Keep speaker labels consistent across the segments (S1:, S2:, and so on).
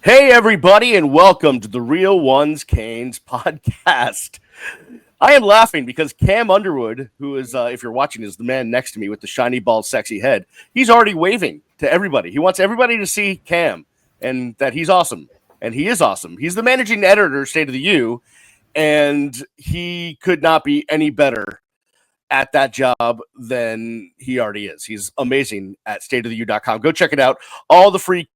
S1: Hey, everybody, and welcome to the Real Ones Canes podcast. I am laughing because Cam Underwood, who is, if you're watching, is the man next to me with the shiny, bald, sexy head. He's already waving to everybody. He wants everybody to see Cam and that he's awesome. And he is awesome. He's the managing editor of State of the U, and he could not be any better at that job than he already is. He's amazing at stateoftheu.com. Go check it out. All the free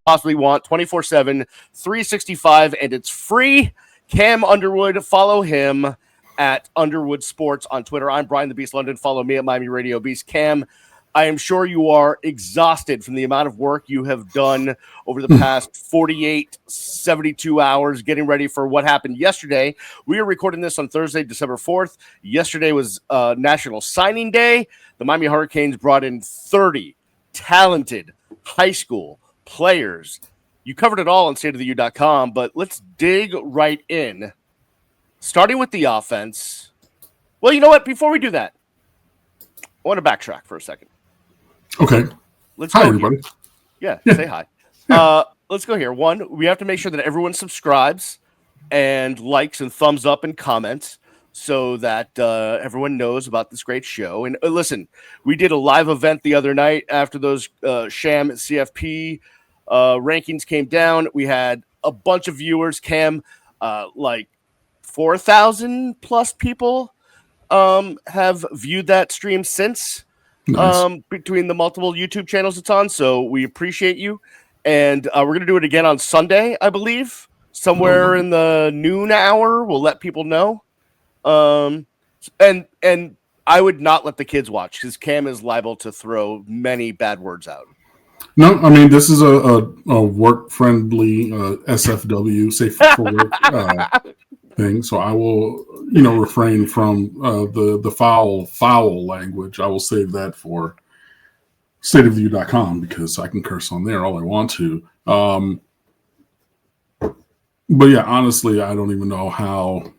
S1: possibly want 24/7, 365, and it's free. Cam Underwood, follow him at Underwood Sports on Twitter. I'm Brian the Beast London. Follow me at Miami Radio Beast. Cam, I am sure you are exhausted from the amount of work you have done over the past 48, 72 hours getting ready for what happened yesterday. We are recording this on Thursday, December 4th. Yesterday was National Signing Day. The Miami Hurricanes brought in 30 talented high school players. You covered it all on stateoftheu.com, but let's dig right in. Starting with the offense. Well, you know what? Before we do that, I want to backtrack for a second.
S2: Okay.
S1: Let's
S2: hi,
S1: go
S2: everybody.
S1: Here. Yeah, say hi. Yeah. Let's go here. One, we have to make sure that everyone subscribes and likes and thumbs up and comments so that everyone knows about this great show. And listen, we did a live event the other night after those sham CFP rankings came down. We had a bunch of viewers. Cam, like 4,000 plus people have viewed that stream since.
S2: Nice.
S1: Between the multiple YouTube channels it's on. So we appreciate you. And we're going to do it again on Sunday, I believe. Somewhere in the noon hour. We'll let people know. And I would not let the kids watch because Cam is liable to throw many bad words out.
S2: No, I mean, this is a work-friendly SFW, safe for work thing. So I will, refrain from the foul language. I will save that for stateoftheu.com because I can curse on there all I want to. But yeah, honestly, I don't even know how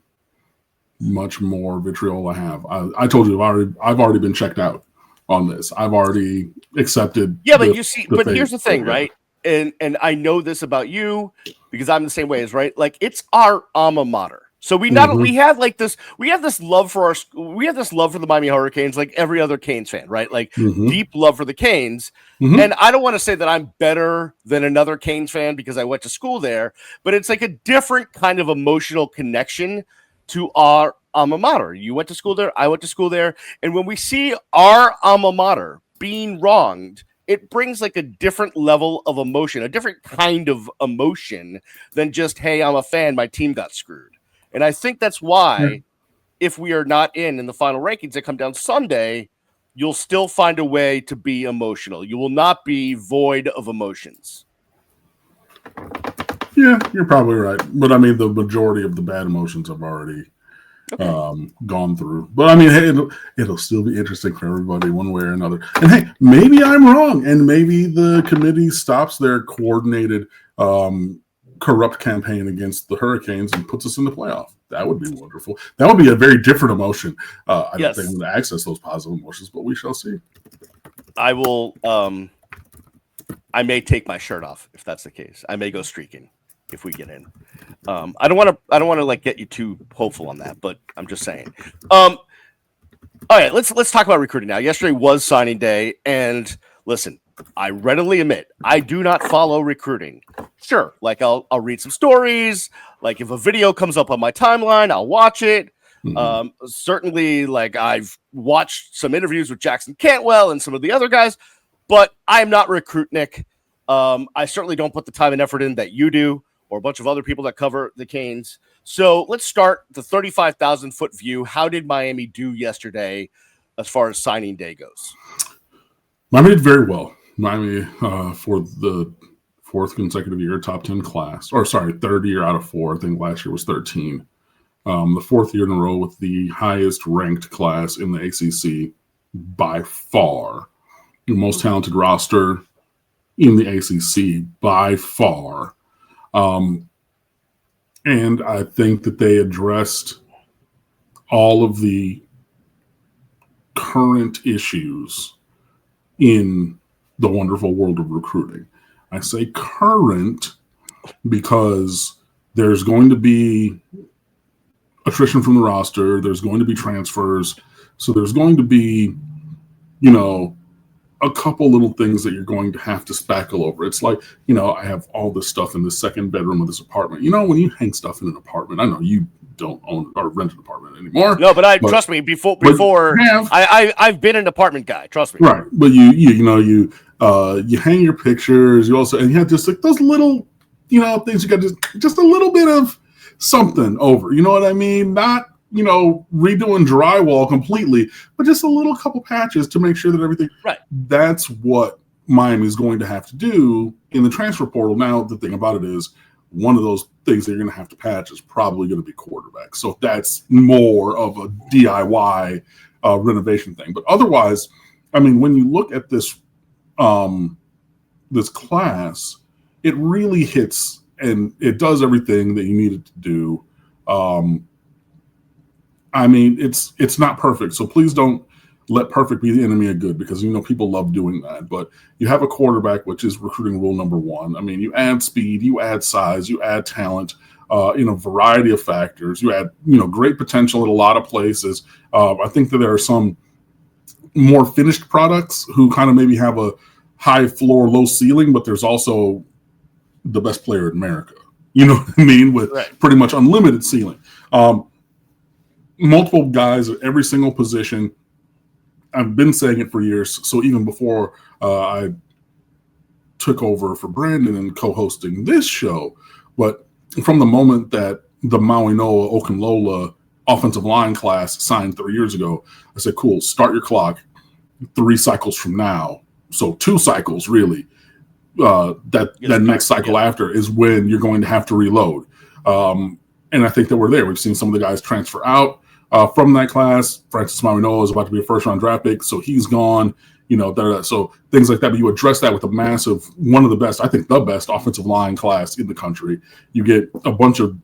S2: much more vitriol I have. I told you I've already been checked out on this. I've already accepted.
S1: Yeah, but you see, but here's the thing, right? And I know this about you because I'm the same way as right. Like it's our alma mater. So we have this love for the Miami Hurricanes, like every other Canes fan, right? Like deep love for the Canes. And I don't want to say that I'm better than another Canes fan because I went to school there, but it's like a different kind of emotional connection to our alma mater. You went to school there, I went to school there, and when we see our alma mater being wronged, it brings like a different level of emotion, a different kind of emotion than just, hey, I'm a fan, my team got screwed. And I think that's why if we are not in the final rankings that come down Sunday, you'll still find a way to be emotional. You will not be void of emotions.
S2: Yeah, you're probably right. But I mean, the majority of the bad emotions have already gone through. But I mean, hey, it'll still be interesting for everybody one way or another. And hey, maybe I'm wrong. And maybe the committee stops their coordinated corrupt campaign against the Hurricanes and puts us in the playoff. That would be wonderful. That would be a very different emotion. I don't think I'm going to access those positive emotions, but we shall see.
S1: I will. I may take my shirt off if that's the case. I may go streaking if we get in. I don't want to like get you too hopeful on that, but I'm just saying. All right, let's talk about recruiting now. Yesterday was signing day, and listen, I readily admit I do not follow recruiting. Sure, like I'll read some stories. Like if a video comes up on my timeline, I'll watch it. Certainly, like I've watched some interviews with Jackson Cantwell and some of the other guys, but I'm not Recruitnik. I certainly don't put the time and effort in that you do or a bunch of other people that cover the Canes. So let's start the 35,000-foot view. How did Miami do yesterday as far as signing day goes?
S2: Miami did very well. Miami, for the fourth consecutive year, top 10 class. Or sorry, third year out of four. I think last year was 13. The fourth year in a row with the highest ranked class in the ACC by far. The most talented roster in the ACC by far. And I think that they addressed all of the current issues in the wonderful world of recruiting. I say current because there's going to be attrition from the roster. There's going to be transfers. So there's going to be, a couple little things that you're going to have to spackle over. It's like, I have all this stuff in the second bedroom of this apartment. When you hang stuff in an apartment, I know you don't own or rent an apartment anymore.
S1: No, but trust me, before I've been an apartment guy. Trust me.
S2: Right. But you hang your pictures, and you have just like those little, things you got just a little bit of something over. You know what I mean? Not, redoing drywall completely, but just a little couple patches to make sure that everything.
S1: Right.
S2: That's what Miami's going to have to do in the transfer portal. Now, the thing about it is, one of those things that you're going to have to patch is probably going to be quarterback. So that's more of a DIY renovation thing. But otherwise, I mean, when you look at this this class, it really hits and it does everything that you need it to do. I mean, it's not perfect, so please don't let perfect be the enemy of good, because people love doing that. But you have a quarterback, which is recruiting rule number one. I mean, you add speed, you add size, you add talent, in a variety of factors. You add great potential at a lot of places. I think that there are some more finished products who kind of maybe have a high floor, low ceiling, but there's also the best player in America. You know what I mean? With pretty much unlimited ceiling. Multiple guys at every single position. I've been saying it for years. So even before I took over for Brandon and co-hosting this show, but from the moment that the Maui Noa Okunlola offensive line class signed 3 years ago, I said, cool, start your clock 3 cycles from now. So 2 cycles, really. That next cycle after is when you're going to have to reload. And I think that we're there. We've seen some of the guys transfer out from that class. Francis Maui Noa is about to be a first-round draft pick, so he's gone. So things like that. But you address that with a massive, one of the best, I think the best offensive line class in the country. You get a bunch of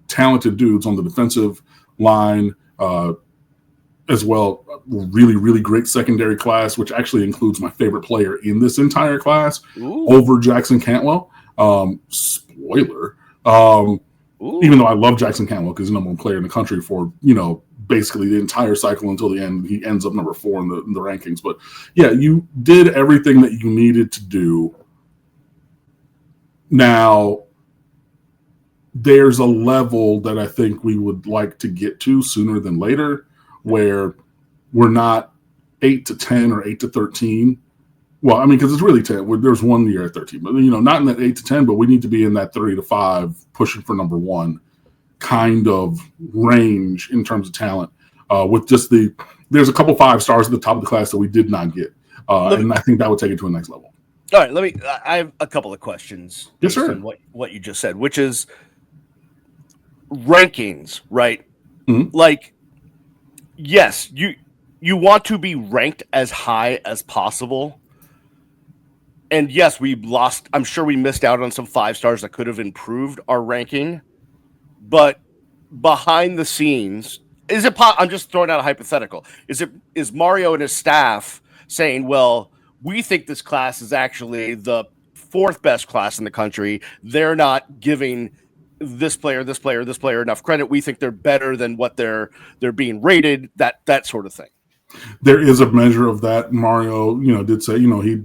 S2: talented dudes on the defensive line as well. Really, really great secondary class, which actually includes my favorite player in this entire class over Jackson Cantwell. Spoiler. Even though I love Jackson Cantwell because he's the number one player in the country for, basically the entire cycle until the end. He ends up number 4 in the rankings. But, yeah, you did everything that you needed to do. Now, there's a level that I think we would like to get to sooner than later where we're not 8 to 10 or 8 to 13. Well, I mean, because it's really 10. There's 1 year at 13. But, not in that 8 to 10, but we need to be in that 3 to 5, pushing for number 1 kind of range in terms of talent. With just there's a couple 5 stars at the top of the class that we did not get. And I think that would take it to the next level.
S1: All right, I have a couple of questions.
S2: Yes, sir.
S1: What you just said, which is rankings, right?
S2: Mm-hmm.
S1: Like, yes, you want to be ranked as high as possible. And yes, I'm sure we missed out on some 5 stars that could have improved our ranking. But behind the scenes, I'm just throwing out a hypothetical. Is Mario and his staff saying, well, we think this class is actually the 4th best class in the country. They're not giving this player enough credit. We think they're better than what they're being rated, that sort of thing. There
S2: is a measure of that. Mario, did say, he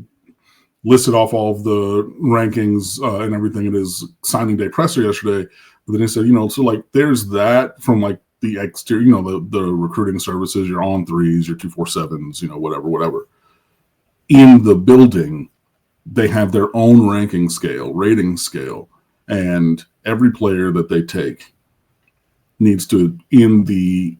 S2: listed off all of the rankings and everything in his signing day presser yesterday. But then he said, so like there's that from like the exterior, the recruiting services, your on 3s, your 247s, whatever. In the building, they have their own rating scale, and every player that they take needs to in the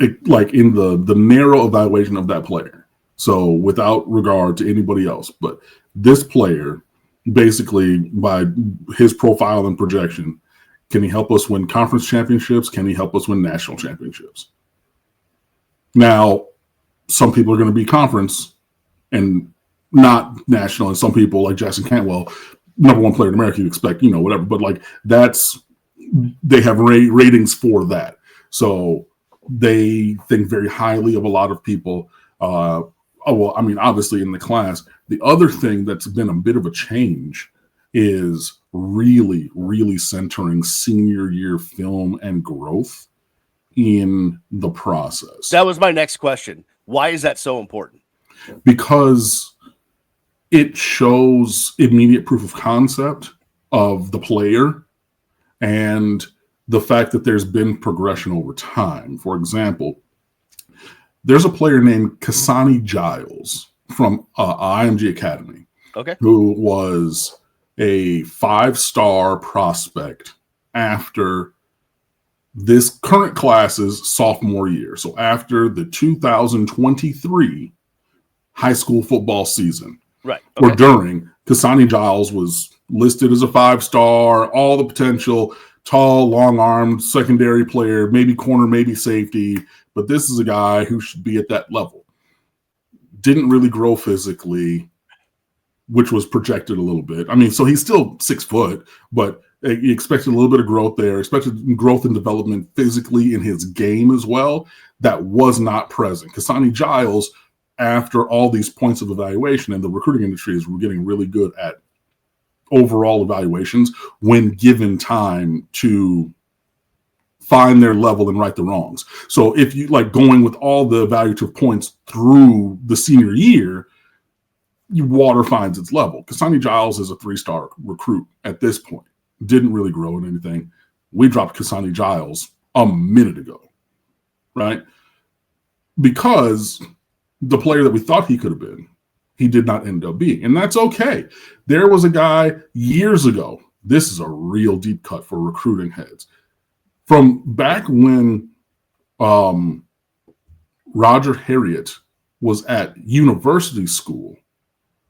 S2: narrow evaluation of that player. So without regard to anybody else, but this player, basically by his profile and projection, can he help us win conference championships? Can he help us win national championships? Now, some people are going to be conference and not national, and some people like Jackson Cantwell, number 1 player in America, you expect, whatever. But like they have ratings for that. So they think very highly of a lot of people. Obviously in the class. The other thing that's been a bit of a change is really, really centering senior year film and growth in the process.
S1: That was my next question. Why is that so important?
S2: Because it shows immediate proof of concept of the player and the fact that there's been progression over time. For example, there's a player named Kasani Giles from IMG Academy, who was a 5-star prospect after this current class's sophomore year. So after the 2023 high school football season,
S1: right?
S2: Or during, Kasani Giles was listed as a 5-star, all the potential, tall, long-armed, secondary player, maybe corner, maybe safety. But this is a guy who should be at that level. Didn't really grow physically, which was projected a little bit. I mean, so he's still 6 foot, but you expected a little bit of growth there, expected growth and development physically in his game as well. That was not present. Kasani Giles, after all these points of evaluation, and the recruiting industry is getting really good at overall evaluations when given time to find their level and right the wrongs. So if you like going with all the evaluative points through the senior year, water finds its level. Kasani Giles is a 3-star recruit at this point. Didn't really grow in anything. We dropped Kasani Giles a minute ago, right? Because the player that we thought he could have been, he did not end up being. And that's okay. There was a guy years ago. This is a real deep cut for recruiting heads. From back when Roger Harriet was at university school,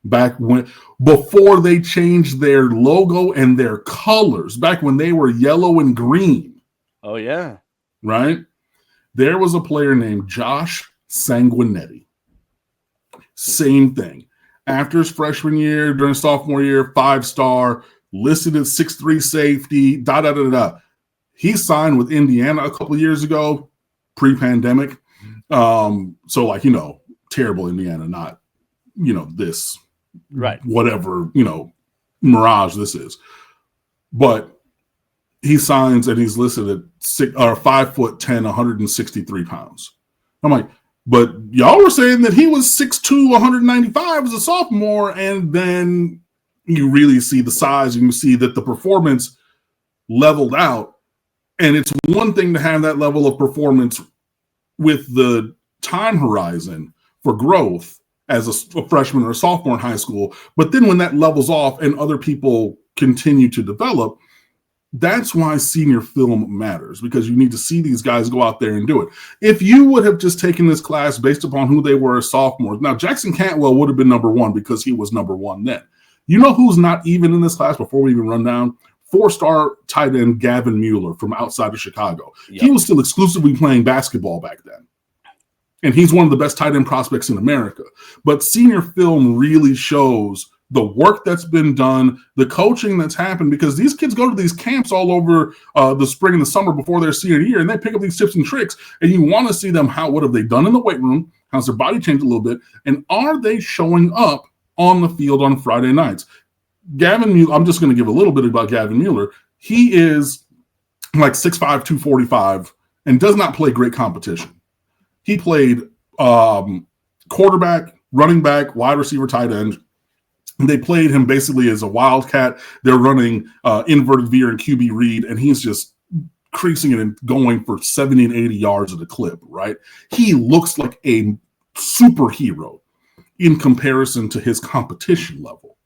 S2: back when, before they changed their logo and their colors, back when they were yellow and green.
S1: Oh, yeah.
S2: Right? There was a player named Josh Sanguinetti. Same thing. After his freshman year, during sophomore year, 5-star, listed as 6'3" safety, He signed with Indiana a couple of years ago, pre-pandemic. So, like, terrible Indiana, not, this,
S1: right,
S2: whatever, mirage this is. But he signs and he's listed at 5'10", 163 pounds. I'm like, but y'all were saying that he was 6'2", 195 as a sophomore, and then you really see the size and you see that the performance leveled out. And it's one thing to have that level of performance with the time horizon for growth as a freshman or a sophomore in high school. But then when that levels off and other people continue to develop, that's why senior film matters, because you need to see these guys go out there and do it. If you would have just taken this class based upon who they were as sophomores, now Jackson Cantwell would have been number 1 because he was number 1 then. You know who's not even in this class before we even run down? 4-star tight end Gavin Mueller from outside of Chicago. Yep. He was still exclusively playing basketball back then. And he's one of the best tight end prospects in America. But senior film really shows the work that's been done, the coaching that's happened, because these kids go to these camps all over the spring and the summer before their senior year, and they pick up these tips and tricks, and you want to see them, what have they done in the weight room? How's their body changed a little bit? And are they showing up on the field on Friday nights? Gavin Mueller, I'm just going to give a little bit about Gavin Mueller. He is like 6'5", 245, and does not play great competition. He played quarterback, running back, wide receiver, tight end. They played him basically as a wildcat. They're running inverted veer and QB read, and he's just creasing it and going for 70 and 80 yards at a clip, right? He looks like a superhero in comparison to his competition level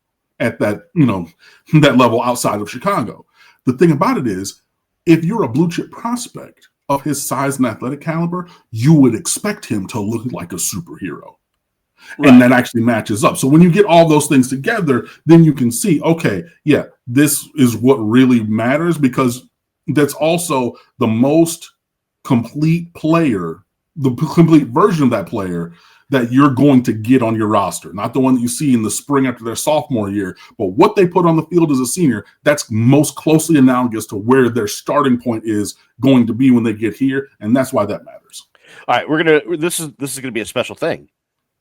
S2: at that, that level outside of Chicago. The thing about it is, if you're a blue chip prospect of his size and athletic caliber, you would expect him to look like a superhero. Right. And that actually matches up. So when you get all those things together, then you can see, okay, yeah, this is what really matters, because that's also the most complete player, the complete version of that player that you're going to get on your roster. Not the one that you see in the spring after their sophomore year, but what they put on the field as a senior, that's most closely analogous to where their starting point is going to be when they get here. And that's why that matters.
S1: All right, this is going to be a special thing.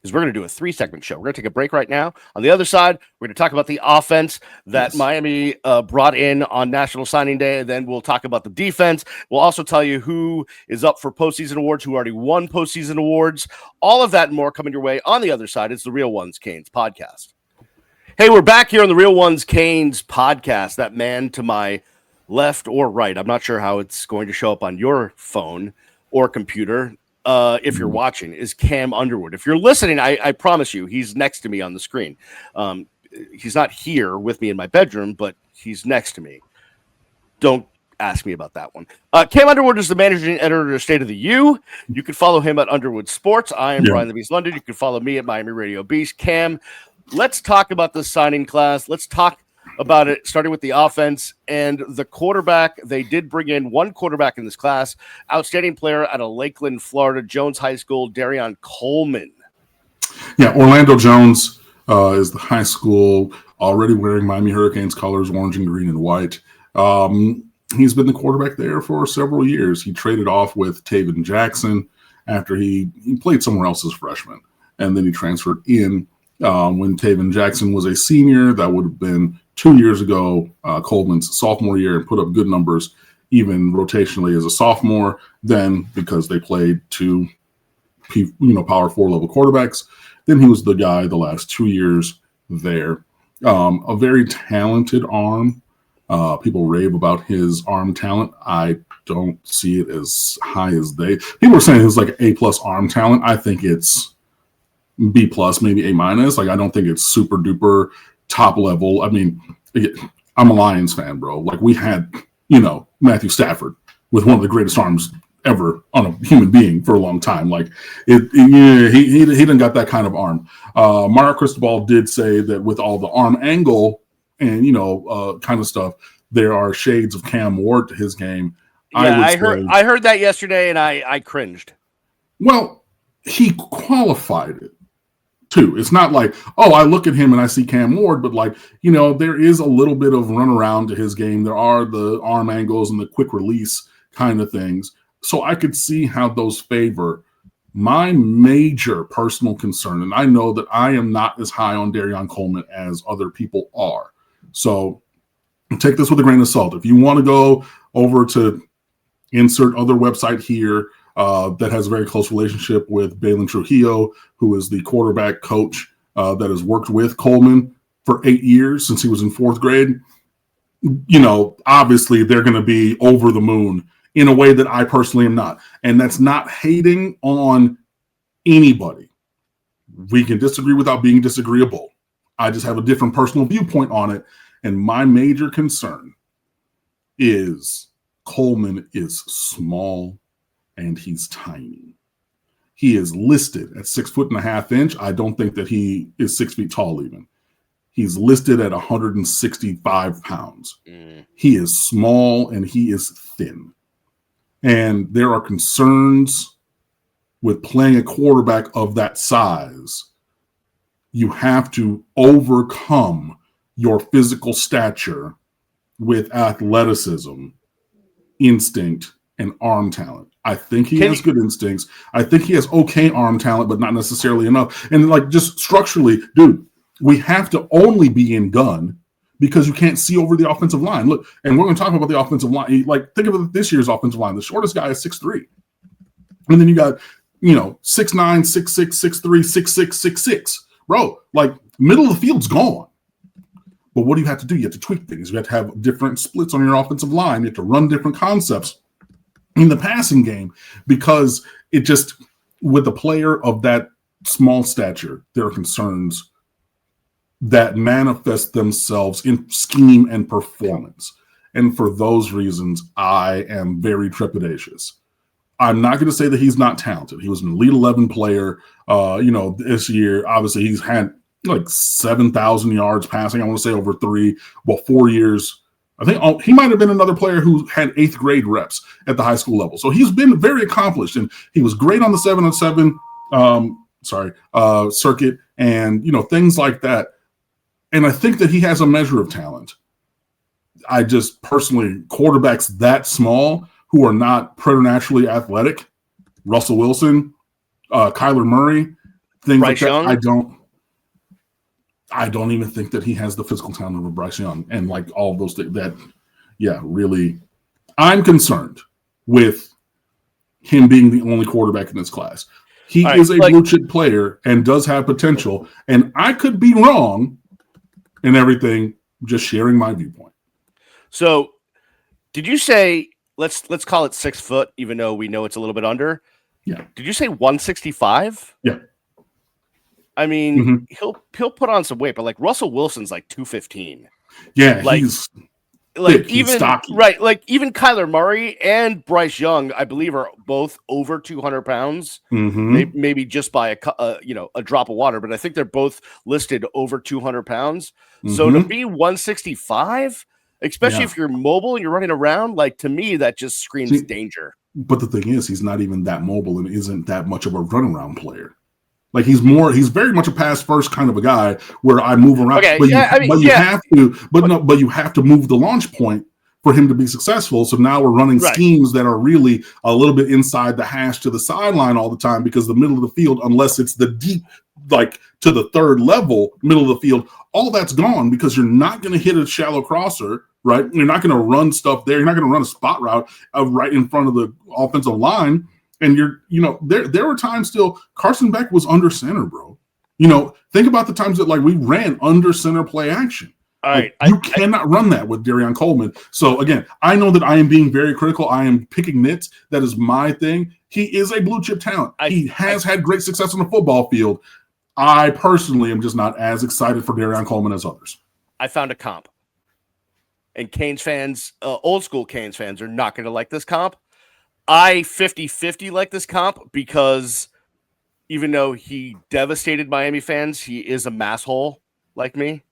S1: because we're going to do a 3-segment show. We're going to take a break right now. On the other side, we're going to talk about the offense that Miami brought in on National Signing Day, and then we'll talk about the defense. We'll also tell you who is up for postseason awards, who already won postseason awards. All of that and more coming your way on the other side. It's the Real Ones Canes podcast. Hey, we're back here on the Real Ones Canes podcast. That man to my left or right, I'm not sure how it's going to show up on your phone or computer. If you're watching, is Cam Underwood. If you're listening, I promise you, he's next to me on the screen. He's not here with me in my bedroom, but he's next to me. Don't ask me about that one. Cam Underwood is the managing editor of State of the U. You can follow him at Underwood Sports. I am Brian the Beast London. You can follow me at Miami Radio Beast. Cam, let's talk about the signing class. Let's talk about it, starting with the offense and the quarterback. They did bring in one quarterback in this class, outstanding player out of Lakeland, Florida, Jones High School, Darion Coleman.
S2: Yeah, Orlando Jones is the high school, already wearing Miami Hurricanes colors, orange and green and white. He's been the quarterback there for several years. He traded off with Taven Jackson after he played somewhere else as freshman, and then he transferred in when Taven Jackson was a senior. That would have been 2 years ago, Coleman's sophomore year, and put up good numbers even rotationally as a sophomore. Then, because they played two Power 4 level quarterbacks, then he was the guy the last 2 years there. A very talented arm. People rave about his arm talent. I don't see it as high as they. People are saying it's like A+ arm talent. I think it's B+, maybe A-. Like, I don't think it's super duper top level. I mean, I'm a Lions fan, bro. Like, we had, Matthew Stafford with one of the greatest arms ever on a human being for a long time. Like, he didn't got that kind of arm. Mario Cristobal did say that with all the arm angle and, kind of stuff, there are shades of Cam Ward to his game.
S1: Yeah, I heard that yesterday, and I cringed.
S2: Well, he qualified it too. It's not like, oh, I look at him and I see Cam Ward, but like, there is a little bit of runaround to his game. There are the arm angles and the quick release kind of things. So I could see how those favor. My major personal concern, and I know that I am not as high on Darion Coleman as other people are. So take this with a grain of salt. If you want to go over to insert other website here, that has a very close relationship with Balin Trujillo, who is the quarterback coach that has worked with Coleman for 8 years since he was in 4th grade. Obviously they're going to be over the moon in a way that I personally am not. And that's not hating on anybody. We can disagree without being disagreeable. I just have a different personal viewpoint on it. And my major concern is Coleman is small and he's tiny. He is listed at 6'1.5" inches. I don't think that he is 6 feet tall even. He's listed at 165 pounds. He is small and he is thin. And there are concerns with playing a quarterback of that size. You have to overcome your physical stature with athleticism, instinct, and arm talent. I think he has good instincts. I think he has okay arm talent, but not necessarily enough. And like, just structurally, dude, we have to only be in gun because you can't see over the offensive line. Look, and we're going to talk about the offensive line. Like, think of this year's offensive line. The shortest guy is 6'3". And then you got, 6'9", 6'6", 6'3", 6'6", 6'6". Bro, like, middle of the field's gone. But what do you have to do? You have to tweak things. You have to have different splits on your offensive line. You have to run different concepts in the passing game, because it just, with a player of that small stature, there are concerns that manifest themselves in scheme and performance. And for those reasons, I am very trepidatious. I'm not going to say that he's not talented. He was an Elite 11 player, this year. Obviously, he's had like 7,000 yards passing, I want to say, over 4 years. I think he might have been another player who had 8th grade reps at the high school level. So he's been very accomplished, and he was great on the 7-on-7 circuit and, things like that. And I think that he has a measure of talent. I just personally, quarterbacks that small who are not preternaturally athletic, Russell Wilson, Kyler Murray, things
S1: Bryce
S2: like that.
S1: Young?
S2: I don't even think that he has the physical talent of Bryce Young, and like all those things that, really, I'm concerned with him being the only quarterback in this class. He is a blue chip player and does have potential, and I could be wrong in everything. Just sharing my viewpoint.
S1: So, did you say let's call it 6 foot, even though we know it's a little bit under?
S2: Yeah.
S1: Did you say 165?
S2: Yeah.
S1: I mean, he'll put on some weight, but like Russell Wilson's like 215.
S2: Yeah,
S1: like,
S2: he's thick, he's stocky.
S1: Right, like even Kyler Murray and Bryce Young, I believe, are both over 200 pounds. Maybe just by a drop of water, but I think they're both listed over 200 pounds. So to be 165, especially if you're mobile and you're running around, like to me, that just screams danger.
S2: But the thing is, he's not even that mobile and isn't that much of a runaround player. Like he's very much a pass first kind of a guy where I move around.
S1: Okay,
S2: but you have to move the launch point for him to be successful. So now we're running schemes that are really a little bit inside the hash to the sideline all the time, because the middle of the field, unless it's the deep, like to the third level, middle of the field, all that's gone because you're not going to hit a shallow crosser, right? You're not going to run stuff there. You're not going to run a spot route right in front of the offensive line. And there were times still Carson Beck was under center, bro. Think about the times that like we ran under center play action.
S1: All right.
S2: You cannot run that with Darion Coleman. So again, I know that I am being very critical. I am picking nits. That is my thing. He is a blue chip talent. He has had great success on the football field. I personally am just not as excited for Darion Coleman as others.
S1: I found a comp. And Canes fans, old school Canes fans, are not going to like this comp. I 50-50 like this comp because even though he devastated Miami fans, he is a masshole like me.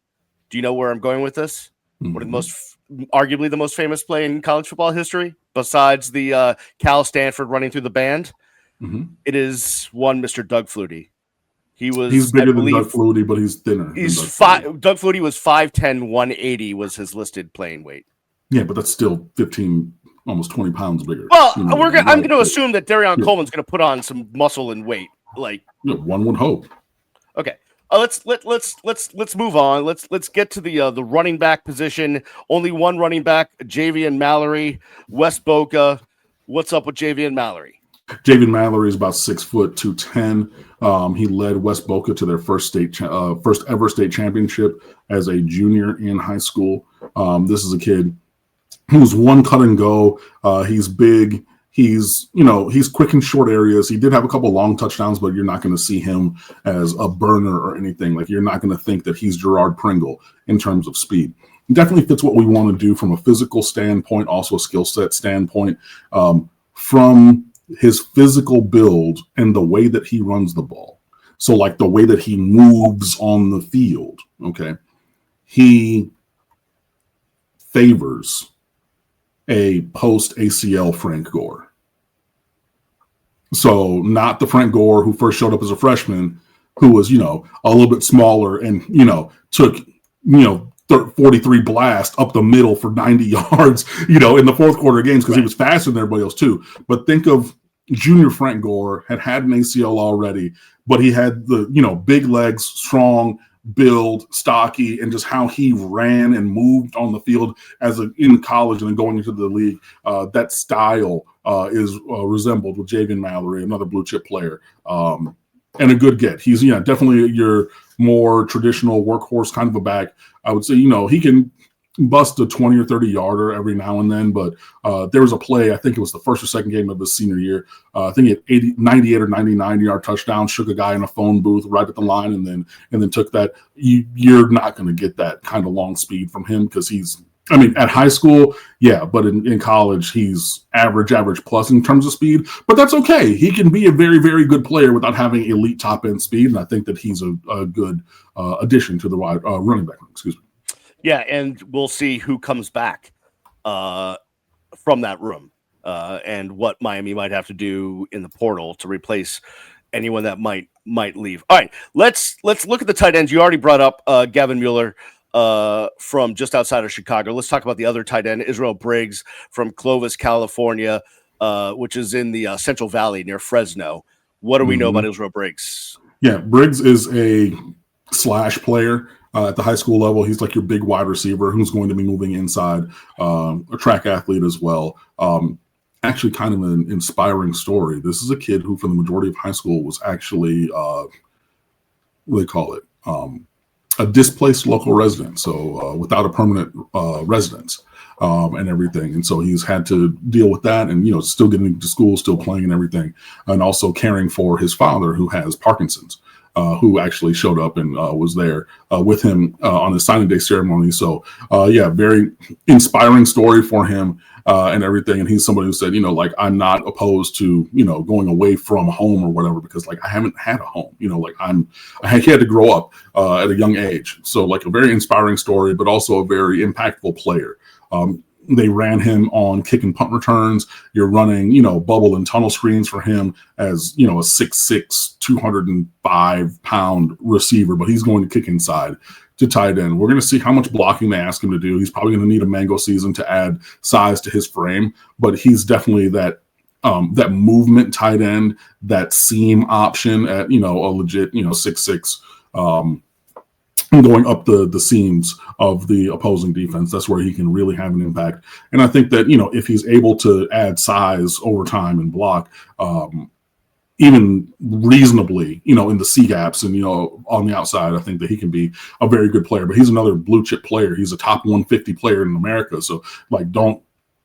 S1: Do you know where I'm going with this? One of the arguably the most famous play in college football history, besides the Cal Stanford running through the band. It is one Mr. Doug Flutie. He's
S2: bigger than Doug Flutie, but he's thinner.
S1: Doug Flutie was 5'10", 180 was his listed playing weight.
S2: Yeah, but that's still 15, almost 20 pounds bigger.
S1: Well, I'm going to assume that Darion Coleman's going to put on some muscle and weight.
S2: One would hope.
S1: Okay. Let's move on. Let's get to the running back position. Only one running back, Javian Mallory, West Boca. What's up with Javian Mallory?
S2: Javian Mallory is about 6 foot 210. He led West Boca to their first ever state championship as a junior in high school. This is a kid who's one cut and go. He's big. He's quick in short areas. He did have a couple long touchdowns, but you're not going to see him as a burner or anything. Like you're not going to think that he's Gerard Pringle in terms of speed. He definitely fits what we want to do from a physical standpoint, also a skill set standpoint. From his physical build and the way that he runs the ball. So like the way that he moves on the field, okay, he favors a post-ACL Frank Gore. So not the Frank Gore who first showed up as a freshman, who was, a little bit smaller and, took, 43 blast up the middle for 90 yards, in the fourth quarter games because he was faster than everybody else too. But think of junior Frank Gore had an ACL already, but he had the, big legs, strong build, stocky, and just how he ran and moved on the field in college and then going into the league. That style is resembled with Javian Mallory, another blue chip player, and a good get. He's definitely your more traditional workhorse kind of a back. I would say he can bust a 20 or 30 yarder every now and then, but there was a play, I think it was the first or second game of his senior year. I think he had 98 or 99 yard touchdown, shook a guy in a phone booth right at the line, and then took that. You're not going to get that kind of long speed from him because at high school, yeah, but in college, he's average plus in terms of speed. But that's okay. He can be a very, very good player without having elite top-end speed, and I think that he's a good addition to the running back room. Excuse me.
S1: Yeah, and we'll see who comes back from that room and what Miami might have to do in the portal to replace anyone that might leave. All right, let's look at the tight ends. You already brought up Gavin Mueller from just outside of Chicago. Let's talk about the other tight end, Israel Briggs from Clovis, California, which is in the Central Valley near Fresno. What do we know about Israel Briggs?
S2: Yeah, Briggs is a slash player at the high school level. He's like your big wide receiver who's going to be moving inside, a track athlete as well. Actually, kind of an inspiring story. This is a kid who, for the majority of high school, was actually, what do they call it? A displaced local resident, so without a permanent residence and everything. And so he's had to deal with that and, still getting to school, still playing and everything, and also caring for his father who has Parkinson's. Who actually showed up and was there with him on his signing day ceremony. So, very inspiring story for him and everything. And he's somebody who said, I'm not opposed to, going away from home or whatever, because I haven't had a home, I had to grow up at a young age. So a very inspiring story, but also a very impactful player. They ran him on kick and punt returns. You're running, bubble and tunnel screens for him as, a 6'6", 205-pound receiver, but he's going to kick inside to tight end. We're going to see how much blocking they ask him to do. He's probably going to need a mango season to add size to his frame, but he's definitely that movement tight end, that seam option at, a legit, 6'6", going up the seams of the opposing defense. That's where he can really have an impact. And I think that, if he's able to add size over time and block, even reasonably, in the C gaps and, on the outside, I think that he can be a very good player. But he's another blue chip player. He's a top 150 player in America. So, don't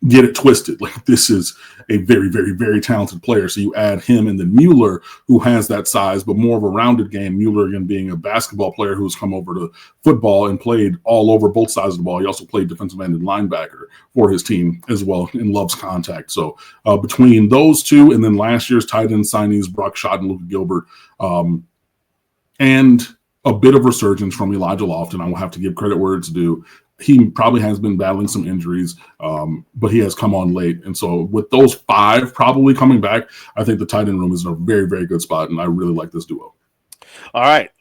S2: get it twisted. This is a very, very, very talented player. So you add him and then Mueller, who has that size, but more of a rounded game. Mueller, again, being a basketball player who's come over to football and played all over both sides of the ball. He also played defensive end and linebacker for his team as well and loves contact. So between those two and then last year's tight end signees, Brock Schott and Luka Gilbert, and a bit of resurgence from Elijah Lofton, I will have to give credit where it's due. He probably has been battling some injuries, but he has come on late. And so with those five probably coming back, I think the tight end room is in a very, very good spot, and I really like this duo.
S1: All right.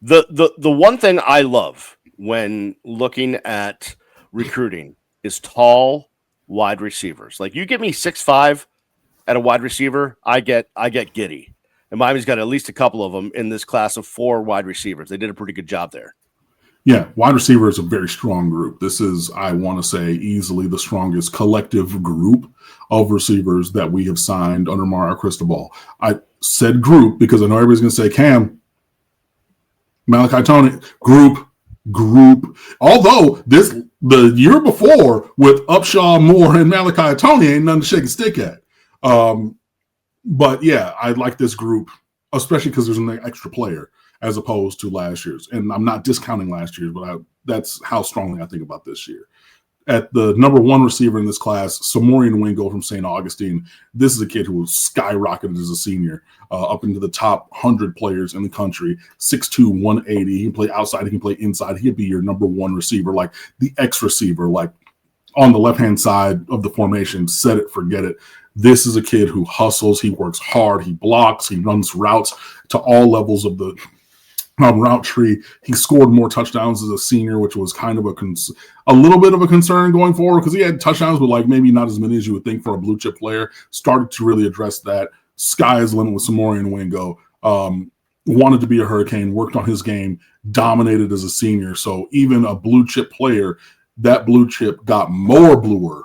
S1: The one thing I love when looking at recruiting is tall wide receivers. You give me 6'5" at a wide receiver, I get giddy. And Miami's got at least a couple of them in this class of 4 wide receivers. They did a pretty good job there.
S2: Yeah, wide receiver is a very strong group. This is, I want to say, easily the strongest collective group of receivers that we have signed under Mario Cristobal. I said group because I know everybody's going to say, Cam, Malachi Tony, group. Although the year before with Upshaw, Moore, and Malachi Tony ain't nothing to shake a stick at. But yeah, I like this group, especially because there's an extra player as opposed to last year's. And I'm not discounting last year's, but that's how strongly I think about this year. At the number 1 receiver in this class, Samorian Wingo from St. Augustine. This is a kid who was skyrocketed as a senior up into the top 100 players in the country. 6'2", 180. He can play outside. He can play inside. He'd be your number 1 receiver, like the X receiver, like on the left-hand side of the formation. Set it, forget it. This is a kid who hustles. He works hard. He blocks. He runs routes to all levels of the route tree. He scored more touchdowns as a senior, which was kind of a little bit of a concern going forward because he had touchdowns, but maybe not as many as you would think for a blue chip player. Started to really address that. Sky is the limit with Samorian Wingo. Wanted to be a Hurricane, worked on his game, dominated as a senior. So even a blue chip player, that blue chip got more bluer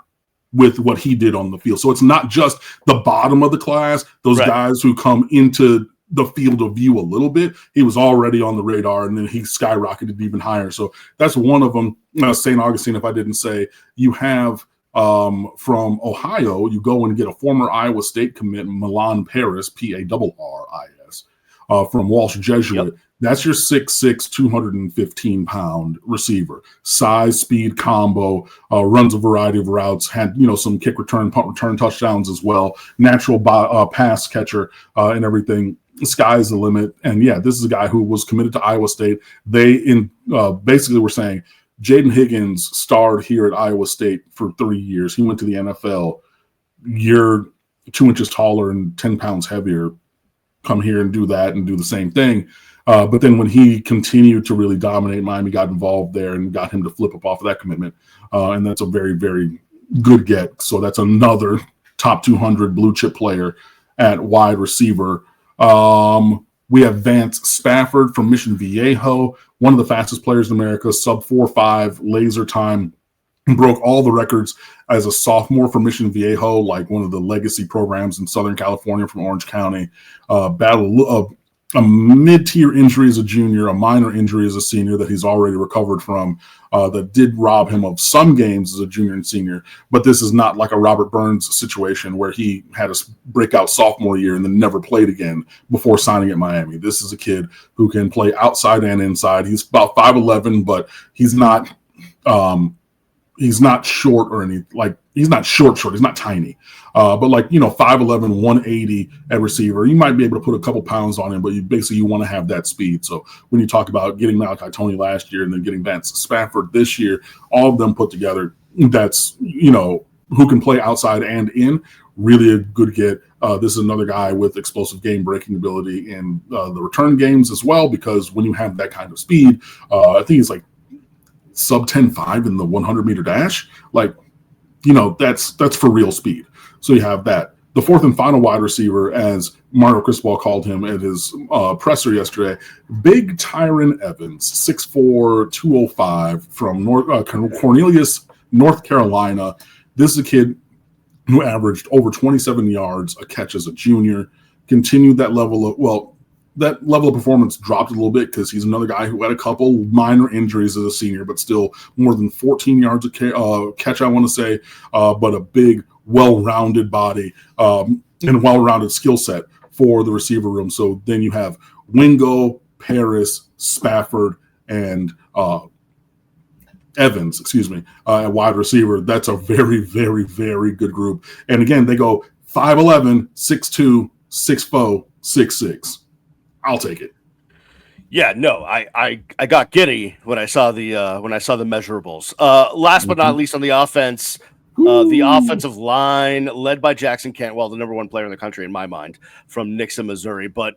S2: with what he did on the field. So it's not just the bottom of the class, those guys who come into the field of view a little bit. He was already on the radar, and then he skyrocketed even higher. So that's one of them. St. Augustine, if I didn't say, you have from Ohio, you go and get a former Iowa State commit, Milan Paris, Parris, from Walsh Jesuit. Yep. That's your 6'6", 215-pound receiver. Size, speed, combo, runs a variety of routes, had some kick return, punt return touchdowns as well, natural pass catcher and everything. Sky's the limit. And yeah, this is a guy who was committed to Iowa State. They basically were saying Jaden Higgins starred here at Iowa State for 3 years. He went to the NFL. You're 2 inches taller and 10 pounds heavier. Come here and do that and do the same thing. But then when he continued to really dominate, Miami got involved there and got him to flip up off of that commitment. And that's a very, very good get. So that's another top 200 blue chip player at wide receiver. We have Vance Spafford from Mission Viejo, one of the fastest players in America, sub 4.5 laser time. Broke all the records as a sophomore for Mission Viejo, like one of the legacy programs in Southern California from Orange County. Battle a mid-tier injury as a junior, a minor injury as a senior that he's already recovered from, that did rob him of some games as a junior and senior. But this is not like a Robert Burns situation where he had a breakout sophomore year and then never played again before signing at Miami. This is a kid who can play outside and inside. He's about 5'11", but he's not short or any, like, he's not short. He's not tiny. But 5'11", 180 at receiver, you might be able to put a couple pounds on him, but you want to have that speed. So when you talk about getting Malachi Tony last year and then getting Vance Spafford this year, all of them put together, that's, who can play outside and in, really a good get. This is another guy with explosive game-breaking ability in the return games as well, because when you have that kind of speed, I think it's like sub 10.5 in the 100-meter dash. That's for real speed. So you have that. The fourth and final wide receiver, as Mario Cristobal called him at his presser yesterday, Big Tyron Evans, 6'4", 205 from Cornelius, North Carolina. This is a kid who averaged over 27 yards a catch as a junior, continued that level of performance dropped a little bit because he's another guy who had a couple minor injuries as a senior, but still more than 14 yards a catch, I want to say, but a big, well-rounded body and a well-rounded skill set for the receiver room. So then you have Wingo, Paris, Spafford, and Evans, at wide receiver. That's a very, very, very good group. And again, they go 5'11", 6'2", 6'4", 6'6". I'll take it.
S1: Yeah, no, I got giddy when I saw the measurables. Last but not least, on the offense, the offensive line led by Jackson Cantwell, the number one player in the country in my mind, from Nixa, Missouri. But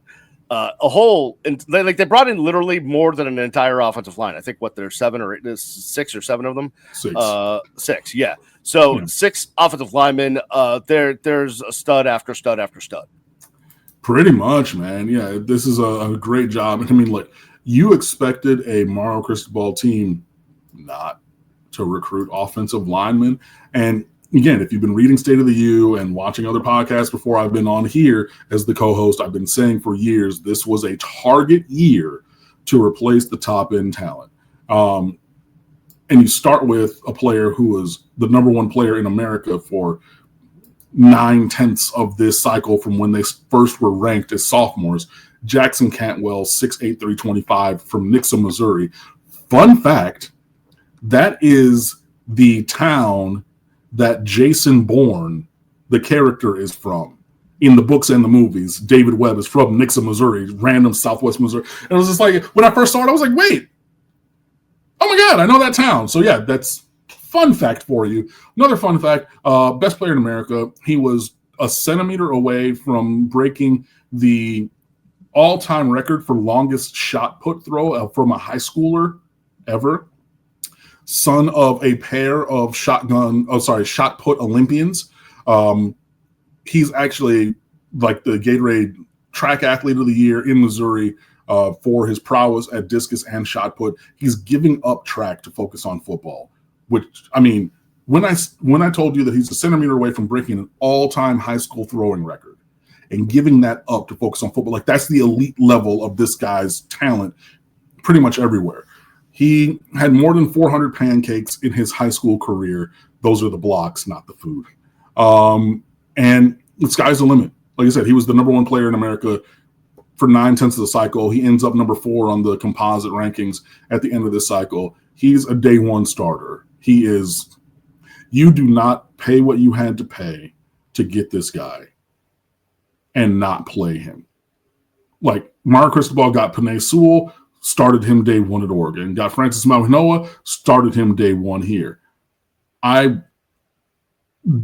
S1: they brought in literally more than an entire offensive line. I think there's 6 or 7 of them. 6, yeah. So 6 offensive linemen. There's a stud after stud after stud.
S2: Pretty much, man. Yeah, this is a great job. I mean, you expected a Mario Cristobal team not to recruit offensive linemen. And again, if you've been reading State of the U and watching other podcasts before I've been on here as the co-host, I've been saying for years, this was a target year to replace the top-end talent. And you start with a player who was the number one player in America for 9/10 of this cycle from when they first were ranked as sophomores. Jackson Cantwell, 6'8", 325 from Nixa, Missouri. Fun fact, that is the town that Jason Bourne, the character, is from. In the books and the movies, David Webb is from Nixa, Missouri, random Southwest Missouri. And it was just like, when I first saw it, I was like, wait, oh my God, I know that town. So yeah, that's fun fact for you. Another fun fact, best player in America. He was a centimeter away from breaking the all-time record for longest shot put throw from a high schooler ever. Son of a pair of shot put Olympians. He's actually like the Gatorade track athlete of the year in Missouri for his prowess at discus and shot put. He's giving up track to focus on football. Which, I mean, when I told you that he's a centimeter away from breaking an all-time high school throwing record and giving that up to focus on football, that's the elite level of this guy's talent pretty much everywhere. He had more than 400 pancakes in his high school career. Those are the blocks, not the food. And the sky's the limit. Like I said, he was the number one player in America for 9/10 of the cycle. He ends up number 4 on the composite rankings at the end of this cycle. He's a day one starter. He is, you do not pay what you had to pay to get this guy and not play him. Like Mario Cristobal got Penei Sewell, started him day one at Oregon. Got Francis Mauigoa, started him day one here. I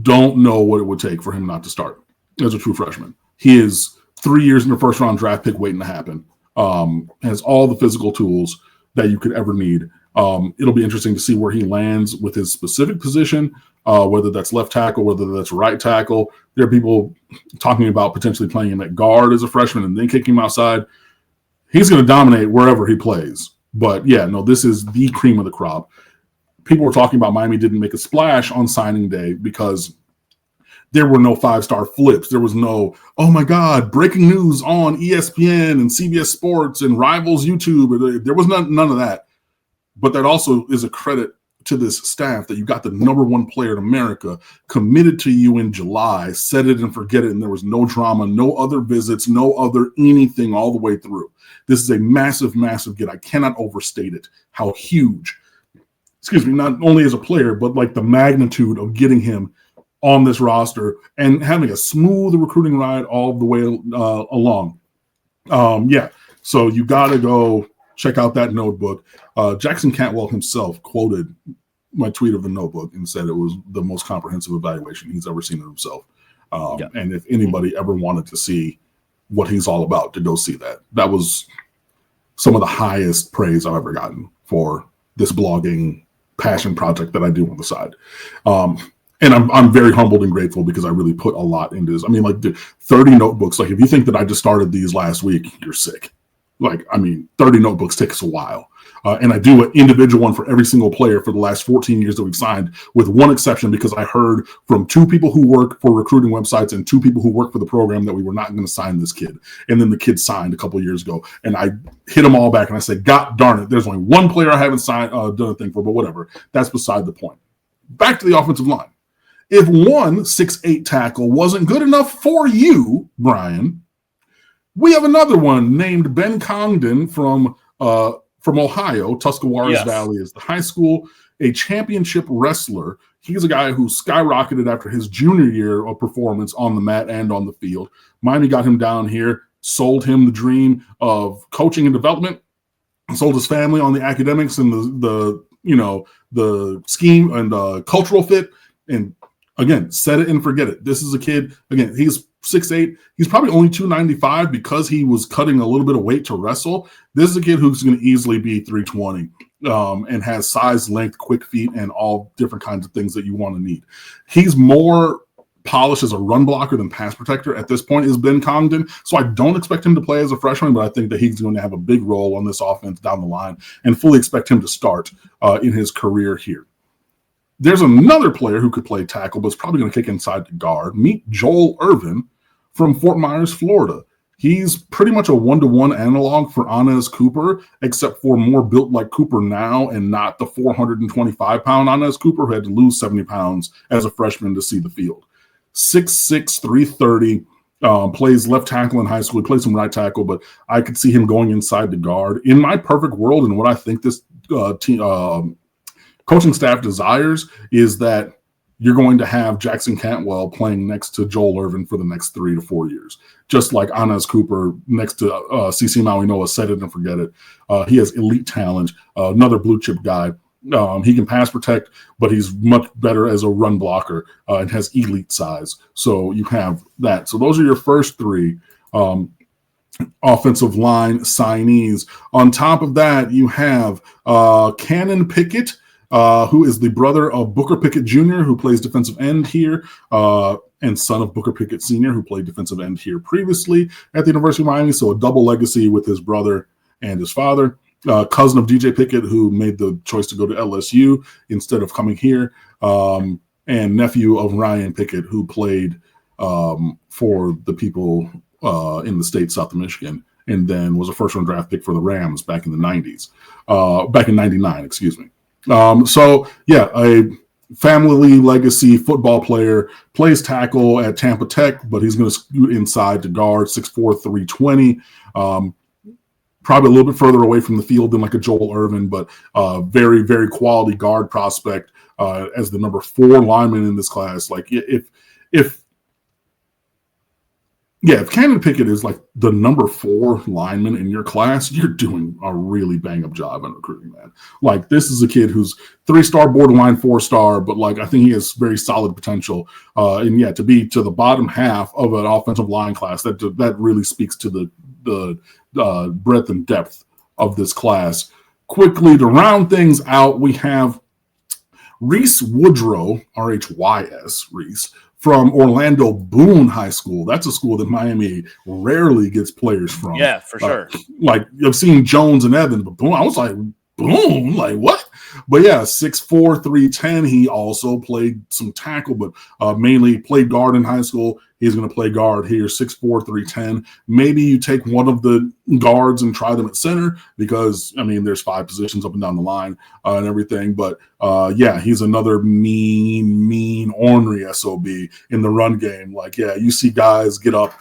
S2: don't know what it would take for him not to start as a true freshman. He is 3 years in the first round draft pick waiting to happen. Has all the physical tools that you could ever need. It'll be interesting to see where he lands with his specific position, whether that's left tackle, whether that's right tackle. There are people talking about potentially playing him at guard as a freshman and then kicking him outside. he's going to dominate wherever he plays. But yeah, no, this is the cream of the crop. People were talking about Miami didn't make a splash on signing day because there were no 5-star flips. There was no, oh my God, breaking news on ESPN and CBS Sports and Rivals YouTube. There was none of that. But that also is a credit to this staff that you got the number one player in America committed to you in July, set it and forget it, and there was no drama, no other visits, no other anything all the way through. This is a massive, massive get. I cannot overstate it, how huge, not only as a player, but like the magnitude of getting him on this roster and having a smooth recruiting ride all the way along. So you got to go check out that notebook. Jackson Cantwell himself quoted my tweet of the notebook and said it was the most comprehensive evaluation he's ever seen of himself. And if anybody ever wanted to see what he's all about, to go see that. That was some of the highest praise I've ever gotten for this blogging passion project that I do on the side. And I'm very humbled and grateful because I really put a lot into this. I mean, like 30 notebooks. Like if you think that I just started these last week, you're sick. 30 notebooks takes a while. And I do an individual one for every single player for the last 14 years that we've signed, with one exception, because I heard from 2 people who work for recruiting websites and 2 people who work for the program that we were not going to sign this kid. And then the kid signed a couple of years ago. And I hit them all back and I said, God darn it, there's only one player I haven't signed, done a thing for, but whatever. That's beside the point. Back to the offensive line. If one 6'8" tackle wasn't good enough for you, Brian, we have another one named Ben Congdon from Ohio. Tuscarawas Valley is the high school, a championship wrestler. He's a guy who skyrocketed after his junior year of performance on the mat and on the field. Miami got him down here, sold him the dream of coaching and development, sold his family on the academics and the scheme and cultural fit, and again, set it and forget it. This is a kid, again, he's 6'8". He's probably only 295 because he was cutting a little bit of weight to wrestle. This is a kid who's going to easily be 320 and has size, length, quick feet, and all different kinds of things that you want to need. He's more polished as a run blocker than pass protector at this point is Ben Congdon. So I don't expect him to play as a freshman, but I think that he's going to have a big role on this offense down the line and fully expect him to start in his career here. There's another player who could play tackle, but is probably going to kick inside the guard. Meet Joel Irvin from Fort Myers, Florida. He's pretty much a one-to-one analog for Anez Cooper, except for more built like Cooper now and not the 425-pound Anez Cooper who had to lose 70 pounds as a freshman to see the field. 6'6", 330, plays left tackle in high school. He plays some right tackle, but I could see him going inside the guard. In my perfect world, and what I think this coaching staff desires is that you're going to have Jackson Cantwell playing next to Joel Irvin for the next 3 to 4 years, just like Anez Cooper next to CC Maui Noah. Set it and forget it. He has elite talent, another blue chip guy. He can pass protect, but he's much better as a run blocker and has elite size. So you have that. So those are your first 3 offensive line signees. On top of that, you have Cannon Pickett, who is the brother of Booker Pickett Jr., who plays defensive end here, and son of Booker Pickett Sr., who played defensive end here previously at the University of Miami. So a double legacy with his brother and his father. Cousin of DJ Pickett, who made the choice to go to LSU instead of coming here, and nephew of Ryan Pickett, who played for the people in the state south of Michigan, and then was a first-round draft pick for the Rams back in the 90s, back in 99, excuse me. A family legacy football player, plays tackle at Tampa Tech, but he's going to scoot inside to guard, 6'4", 320. Probably a little bit further away from the field than like a Joel Irvin, but very, very quality guard prospect as the number 4 lineman in this class. Like if Cannon Pickett is like the number 4 lineman in your class, you're doing a really bang-up job in recruiting, man. Like, this is a kid who's 3-star, borderline 4-star, but like I think he has very solid potential. To be to the bottom half of an offensive line class, that really speaks to the breadth and depth of this class. Quickly to round things out, we have Reese Woodrow, R-H-Y-S, Reese, from Orlando Boone High School. That's a school that Miami rarely gets players from.
S1: Yeah, for sure.
S2: Like, I've seen Jones and Evans, but Boone, I was like, Boone? Like, what? But yeah, 6'4", 310. He also played some tackle, but mainly played guard in high school. He's going to play guard here, 6'4", 310. Maybe you take one of the guards and try them at center because, I mean, there's 5 positions up and down the line and everything. But, yeah, he's another mean, ornery SOB in the run game. Like, yeah, you see guys get up,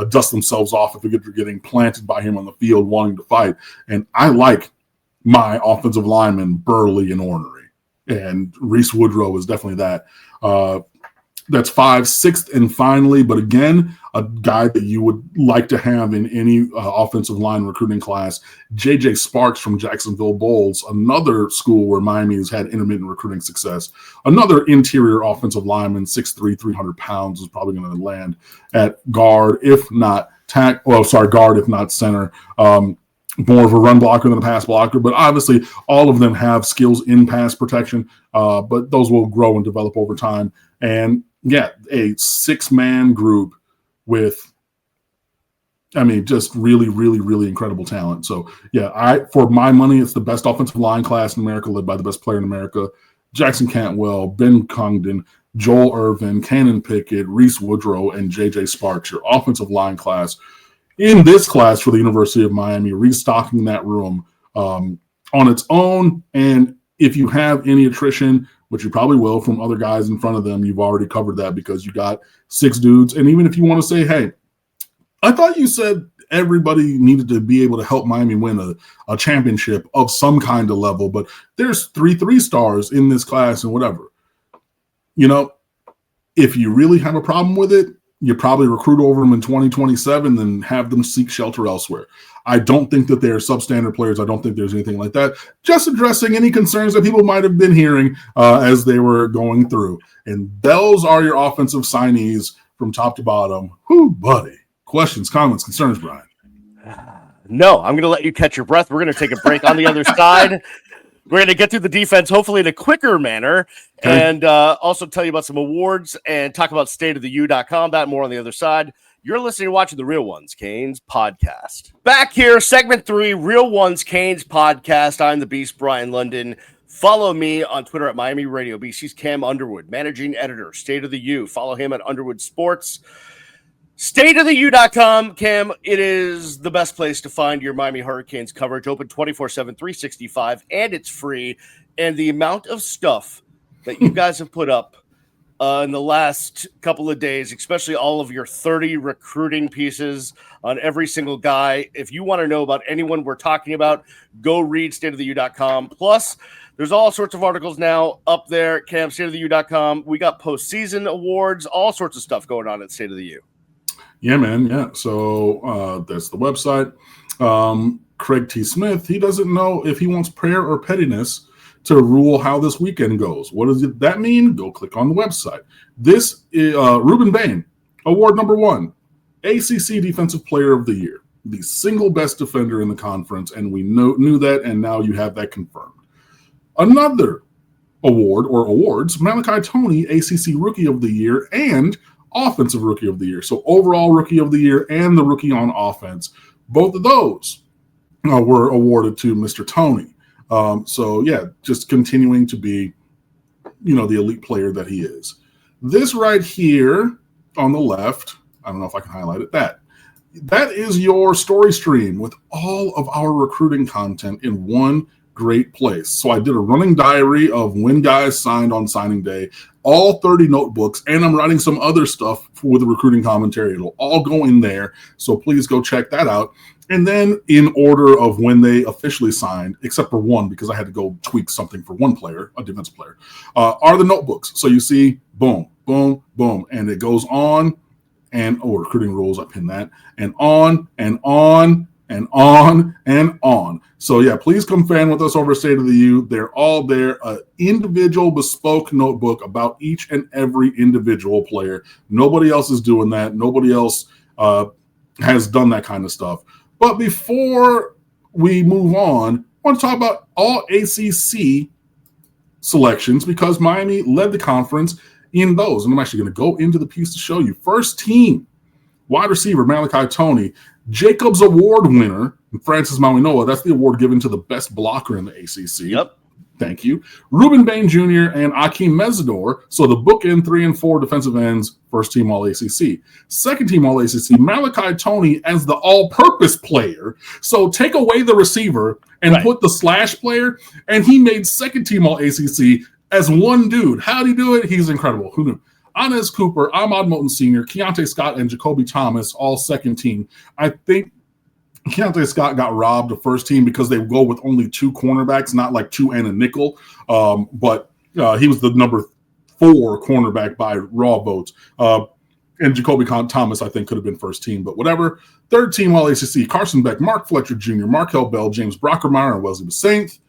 S2: dust themselves off if they're getting planted by him on the field wanting to fight. And I like my offensive lineman burly and ornery. And Reese Woodrow is definitely that. That's 5, 6th, and finally, but again, a guy that you would like to have in any offensive line recruiting class, J.J. Sparks from Jacksonville Bulls, another school where Miami has had intermittent recruiting success. Another interior offensive lineman, 6'3", 300 pounds, is probably going to land at guard, if not guard, if not center. More of a run blocker than a pass blocker, but obviously all of them have skills in pass protection, but those will grow and develop over time. And yeah, a 6-man group with, I mean, just really, really, really incredible talent. So yeah, for my money, it's the best offensive line class in America, led by the best player in America, Jackson Cantwell, Ben Congdon, Joel Irvin, Cannon Pickett, Reese Woodrow, and J.J. Sparks, your offensive line class. In this class for the University of Miami, restocking that room on its own. And if you have any attrition, which you probably will from other guys in front of them, you've already covered that because you got 6 dudes. And even if you want to say, hey, I thought you said everybody needed to be able to help Miami win a championship of some kind of level, but there's 3 3-stars in this class and whatever. You know, if you really have a problem with it, you probably recruit over them in 2027 and have them seek shelter elsewhere. I don't think that they're substandard players. I don't think there's anything like that. Just addressing any concerns that people might have been hearing as they were going through. And those are your offensive signees from top to bottom. Whoo, buddy. Questions, comments, concerns, Brian?
S1: No, I'm going to let you catch your breath. We're going to take a break on the other side. We're going to get through the defense, hopefully in a quicker manner, and also tell you about some awards and talk about stateoftheu.com. That more on the other side. You're listening and watching the Real Ones Canes podcast. Back here, segment 3, Real Ones Canes podcast. I'm the Beast, Brian London. Follow me on Twitter at Miami Radio Beast. He's Cam Underwood, managing editor, State of the U. Follow him at Underwood Sports. Stateoftheu.com, Cam, it is the best place to find your Miami Hurricanes coverage, open 24/7, 365, and it's free. And the amount of stuff that you guys have put up in the last couple of days, especially all of your 30 recruiting pieces on every single guy. If you want to know about anyone we're talking about, go read stateoftheu.com. Plus, there's all sorts of articles now up there, Cam, stateoftheu.com. We got postseason awards, all sorts of stuff going on at State of the U.
S2: Yeah, man. Yeah. So that's the website. Craig T. Smith, he doesn't know if he wants prayer or pettiness to rule how this weekend goes. What does that mean? Go click on the website. This is Ruben Bain, award number 1, ACC Defensive Player of the Year, the single best defender in the conference, and we knew that, and now you have that confirmed. Another award or awards, Malachi Toney, ACC Rookie of the Year, and Offensive Rookie of the Year. So overall Rookie of the Year and the Rookie on Offense. Both of those were awarded to Mr. Toney. So yeah, just continuing to be, the elite player that he is. This right here on the left, I don't know if I can highlight it, that is your story stream with all of our recruiting content in one great place. So I did a running diary of when guys signed on signing day, all 30 notebooks, and I'm writing some other stuff with the recruiting commentary. It'll all go in there. So please go check that out. And then in order of when they officially signed, except for one, because I had to go tweak something for one player, a defensive player, are the notebooks. So you see, boom, boom, boom. And it goes on recruiting rules, I pin that, and on and on and on and on. So yeah, please come fan with us over State of the U. They're all there, an individual bespoke notebook about each and every individual player. Nobody else is doing that. Nobody else has done that kind of stuff. But before we move on, I want to talk about all ACC selections because Miami led the conference in those. And I'm actually going to go into the piece to show you. First team, wide receiver Malachi Toney, Jacobs Award winner, Francis Mauigoa. That's the award given to the best blocker in the ACC.
S1: Yep.
S2: Thank you. Ruben Bain Jr. and Akeem Mesidor. So the bookend 3 and 4 defensive ends, first team All-ACC. Second team All-ACC, Malachi Toney as the all-purpose player. So take away the receiver and put the slash player, and he made second team All-ACC as one dude. How'd he do it? He's incredible. Who knew? Anez Cooper, Ahmad Moten Sr., Keontae Scott, and Jacoby Thomas, all second team. I think Keontae Scott got robbed the first team because they go with only 2 cornerbacks, not like 2 and a nickel. But he was the number 4 cornerback by raw votes. And Jacoby Thomas, I think, could have been first team, but whatever. Third team All-ACC, Carson Beck, Mark Fletcher Jr., Markel Bell, James Brockermeyer, and Wesley Sainth.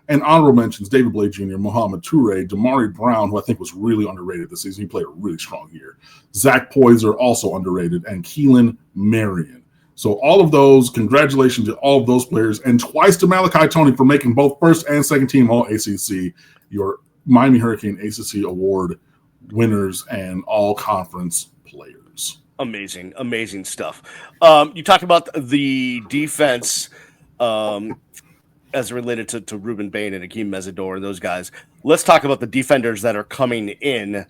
S2: And honorable mentions, David Blade Jr., Mohamed Toure, Damari Brown, who I think was really underrated this season. He played a really strong year. Zach Poyser, also underrated, and Keelan Marion. So all of those, congratulations to all of those players, and twice to Malachi Toney for making both first and second team All-ACC, your Miami Hurricane ACC Award winners and all-conference players.
S1: Amazing, amazing stuff. You talked about the defense as related to Ruben Bain and Akeem Mesidor and those guys. Let's talk about the defenders that are coming in.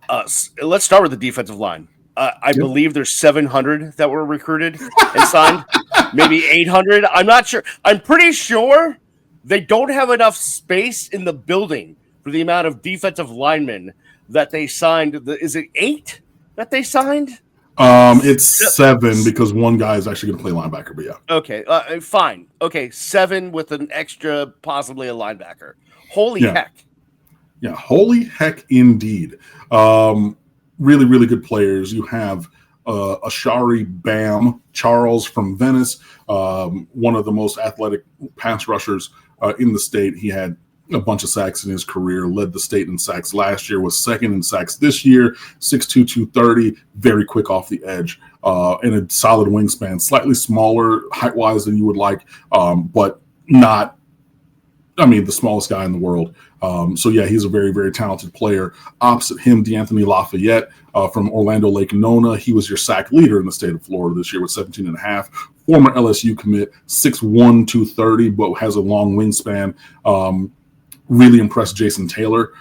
S1: Let's start with the defensive line. I believe there's 700 that were recruited and signed, maybe 800. I'm not sure. I'm pretty sure they don't have enough space in the building for the amount of defensive linemen that they signed. Is it 8 that they signed?
S2: It's 7 because one guy is actually going to play linebacker, but yeah.
S1: Okay, fine. Okay, 7 with an extra, possibly a linebacker. Holy heck.
S2: Yeah, holy heck indeed. Really, really good players. You have Ashari Bam Charles from Venice, one of the most athletic pass rushers in the state. He had a bunch of sacks in his career, led the state in sacks last year, was second in sacks this year, 6'2", 230, very quick off the edge, and a solid wingspan, slightly smaller height-wise than you would like, but not, the smallest guy in the world. So, yeah, he's a very, very talented player. Opposite him, DeAnthony Lafayette from Orlando Lake Nona. He was your sack leader in the state of Florida this year with 17.5. Former LSU commit, 6'1", 230, but has a long wingspan. Really impressed Jason Taylor.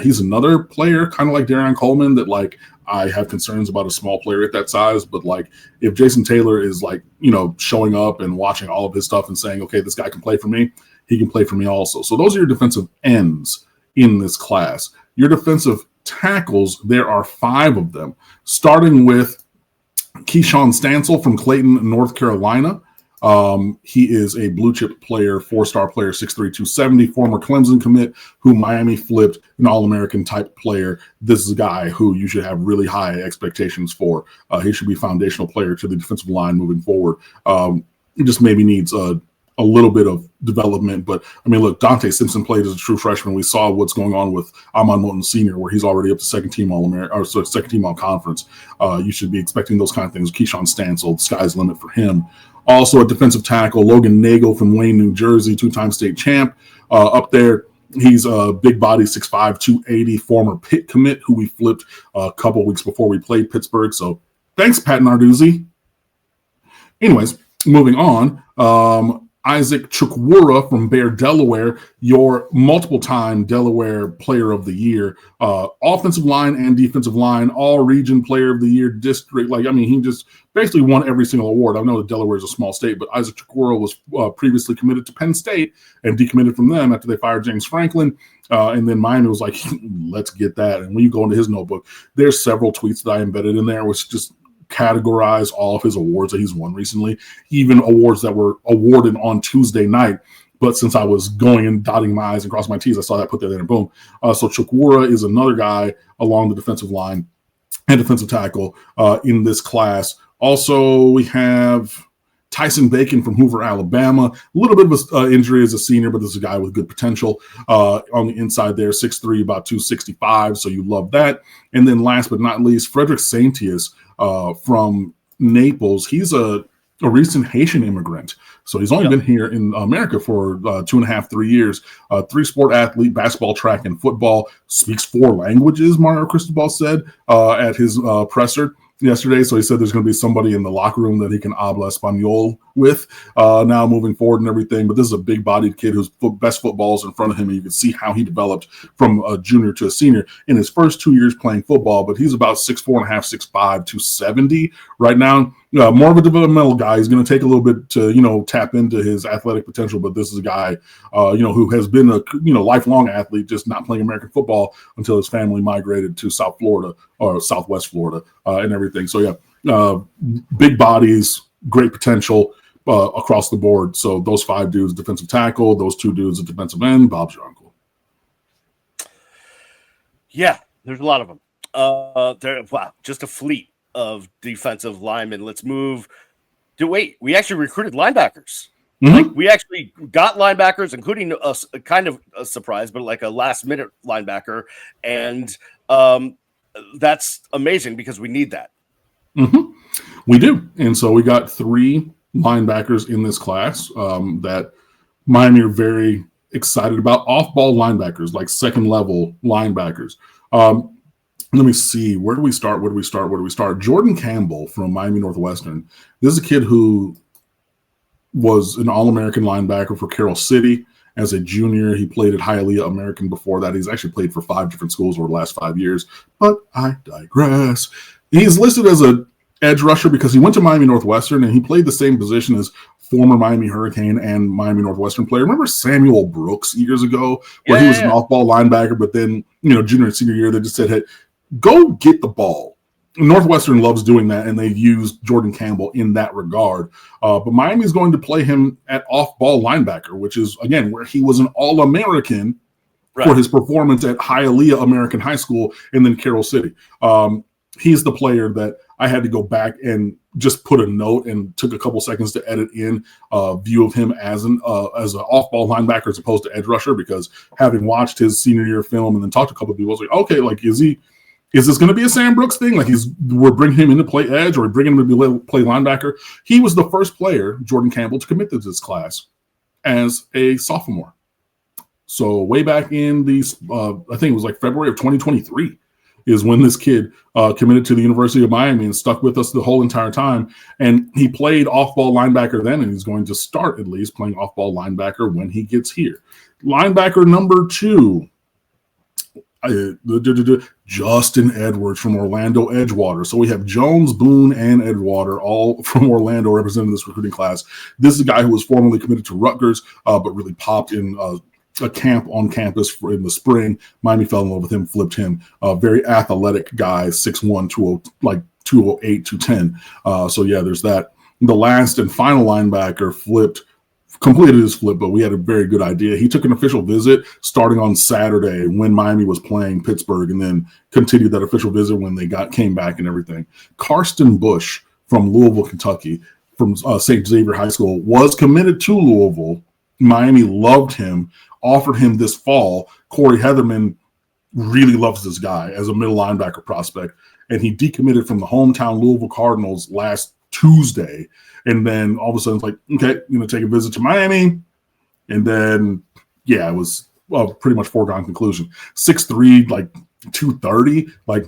S2: He's another player, kind of like Darian Coleman, that I have concerns about a small player at that size. But if Jason Taylor is showing up and watching all of his stuff and saying, okay, this guy can play for me, he can play for me also. So those are your defensive ends in this class. Your defensive tackles, there are 5 of them, starting with Keyshawn Stansel from Clayton, North Carolina. He is a blue chip player, 4-star player, 6'3", 270, former Clemson commit who Miami flipped, an All-American type player. This is a guy who you should have really high expectations for. He should be a foundational player to the defensive line moving forward. He just maybe needs a little bit of development. But, look, Dante Simpson played as a true freshman. We saw what's going on with Ahmad Moten Sr., where he's already up to second team All-American, or second team All-Conference. You should be expecting those kind of things. Keyshawn Stansel, the sky's the limit for him. Also a defensive tackle, Logan Nagel from Wayne, New Jersey, 2-time state champ. Up there, he's a big body, 6'5", 280, former Pitt commit who we flipped a couple weeks before we played Pittsburgh. So thanks, Pat Narduzzi. Anyways, moving on. Isaac Chukwura from Bear, Delaware, your multiple-time Delaware Player of the Year, offensive line and defensive line, all-region Player of the Year, district. He just basically won every single award. I know that Delaware is a small state, but Isaac Chukwura was previously committed to Penn State and decommitted from them after they fired James Franklin. And then Miami was like, let's get that. And when you go into his notebook, there's several tweets that I embedded in there, which just categorize all of his awards that he's won recently, even awards that were awarded on Tuesday night. But since I was going and dotting my I's and crossing my T's, I saw that, put that in, and boom. So Chukwura is another guy along the defensive line and defensive tackle in this class. Also, we have Tyson Bacon from Hoover, Alabama. A little bit of an injury as a senior, but this is a guy with good potential on the inside there, 6'3", about 265, so you love that. And then last but not least, Frederick Saintius from Naples. He's a a recent Haitian immigrant. So he's only been here in America for 2.5, 3 years. Three-sport athlete, basketball, track, and football. Speaks 4 languages, Mario Cristobal said at his presser yesterday. So he said there's going to be somebody in the locker room that he can habla español with now moving forward and everything. But this is a big-bodied kid whose best football is in front of him. And you can see how he developed from a junior to a senior in his first 2 years playing football. But he's about 6'4.5", 6'5", 270 right now. More of a developmental guy. He's going to take a little bit to, tap into his athletic potential. But this is a guy, who has been a, lifelong athlete, just not playing American football until his family migrated to South Florida or Southwest Florida and everything. So, big bodies, great potential across the board. So those 5 dudes, defensive tackle, those 2 dudes at defensive end, Bob's your uncle.
S1: Yeah, there's a lot of them. Wow, just a fleet of defensive linemen. Let's move to we actually recruited linebackers.
S2: Mm-hmm.
S1: Like we actually got linebackers, including a kind of a surprise, but like a last minute linebacker. And that's amazing because we need that.
S2: Mm-hmm. We do. And so we got 3 linebackers in this class that Miami are very excited about. Off-ball linebackers, like second-level linebackers. Let me see. Where do we start? Jordan Campbell from Miami Northwestern. This is a kid who was an All-American linebacker for Carroll City as a junior. He played at Hialeah American before that. He's actually played for 5 different schools over the last 5 years, but I digress. He's listed as an edge rusher because he went to Miami Northwestern and he played the same position as former Miami Hurricane and Miami Northwestern player. Remember Samuel Brooks years ago where he was an off-ball linebacker, but then, junior and senior year, they just said, hey, go get the ball. Northwestern loves doing that, and they've used Jordan Campbell in that regard. But Miami is going to play him at off-ball linebacker, which is, again, where he was an All-American for his performance at Hialeah American High School and then Carroll City. He's the player that I had to go back and just put a note and took a couple seconds to edit in view of him as an off-ball linebacker as opposed to edge rusher, because having watched his senior year film and then talked to a couple of people, I was like, okay, like, is this going to be a Sam Brooks thing? Like we're bringing him in to play edge or bringing him to play linebacker? He was the first player, Jordan Campbell, to commit to this class as a sophomore. So way back in these, I think it was like February of 2023 is when this kid committed to the University of Miami and stuck with us the whole entire time. And he played off-ball linebacker then, and he's going to start at least playing off-ball linebacker when he gets here. Linebacker number 2. Justin Edwards from Orlando Edgewater. So we have Jones, Boone, and Edgewater all from Orlando representing this recruiting class. This is a guy who was formerly committed to Rutgers, but really popped in a camp on campus in the spring. Miami fell in love with him, flipped him. Very athletic guy, 6'1", 208, 210. So yeah, there's that. The last and final linebacker completed his flip, but we had a very good idea. He took an official visit starting on Saturday when Miami was playing Pittsburgh, and then continued that official visit when they came back and everything. Karsten Bush from Louisville, Kentucky, from St. Xavier High School, was committed to Louisville. Miami loved him, offered him this fall. Corey Heatherman really loves this guy as a middle linebacker prospect, and he decommitted from the hometown Louisville Cardinals last Tuesday. And then all of a sudden it's like, okay, I'm going to take a visit to Miami. And then, yeah, it was pretty much foregone conclusion. 6'3", like 230. Like,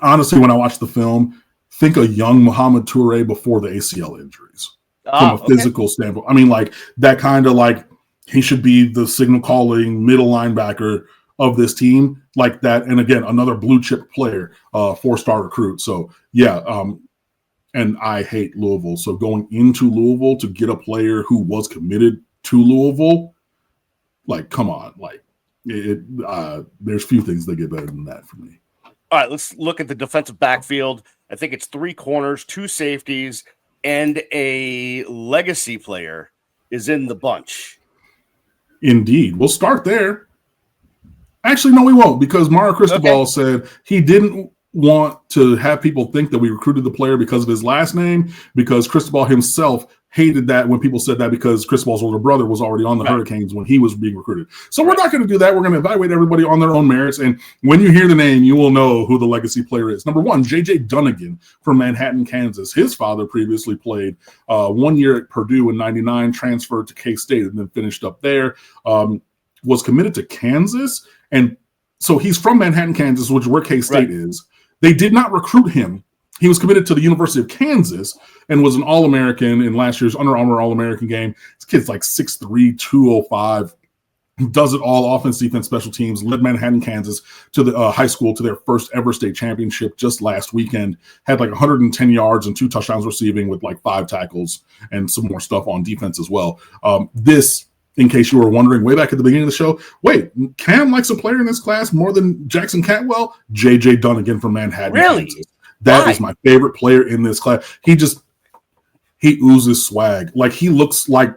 S2: honestly, when I watched the film, think a young Muhammad Toure before the ACL injuries from a physical standpoint. I mean, like, that kind of like, he should be the signal calling middle linebacker of this team like that. And again, another blue chip player, 4-star recruit. So, yeah, and I hate Louisville. So going into Louisville to get a player who was committed to Louisville, like, come on. Like, there's few things that get better than that for me.
S1: All right, let's look at the defensive backfield. I think it's 3 corners, 2 safeties, and a legacy player is in the bunch.
S2: Indeed. We'll start there. Actually, no, we won't, because Mario Cristobal said he didn't want to have people think that we recruited the player because of his last name, because Cristobal himself hated that when people said that because Cristobal's older brother was already on the Hurricanes when he was being recruited. So we're not going to do that. We're going to evaluate everybody on their own merits. And when you hear the name, you will know who the legacy player is. Number one, J.J. Dunnigan from Manhattan, Kansas. His father previously played 1 year at Purdue in '99, transferred to K-State, and then finished up there. Was committed to Kansas. And so he's from Manhattan, Kansas, which is where K-State is. They did not recruit him. He was committed to the University of Kansas and was an All-American in last year's Under Armour All-American game. This kid's like 6'3", 205. Does it all, offense, defense, special teams. Led Manhattan, Kansas to the high school to their first ever state championship just last weekend. Had like 110 yards and 2 touchdowns receiving with like 5 tackles and some more stuff on defense as well. This, in case you were wondering, way back at the beginning of the show, wait, Cam likes a player in this class more than Jackson Cantwell? J.J. Dunnigan from Manhattan, Kansas. That is my favorite player in this class. He oozes swag. Like, he looks like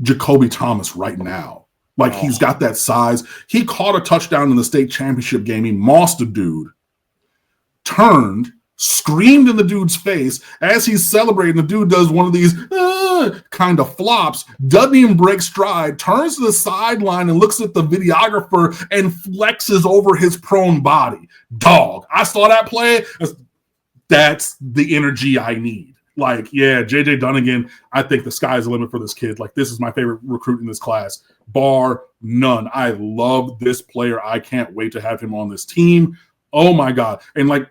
S2: Jacoby Thomas right now. Like, he's got that size. He caught a touchdown in the state championship game. He mossed a dude, turned, screamed in the dude's face. As he's celebrating, the dude does one of these kind of flops, doesn't even break stride, turns to the sideline and looks at the videographer and flexes over his prone body. Dog, I saw that play. That's the energy I need. Like, yeah, J.J. Dunnigan, I think the sky's the limit for this kid. Like, this is my favorite recruit in this class, bar none. I love this player. I can't wait to have him on this team. Oh, my God. And, like,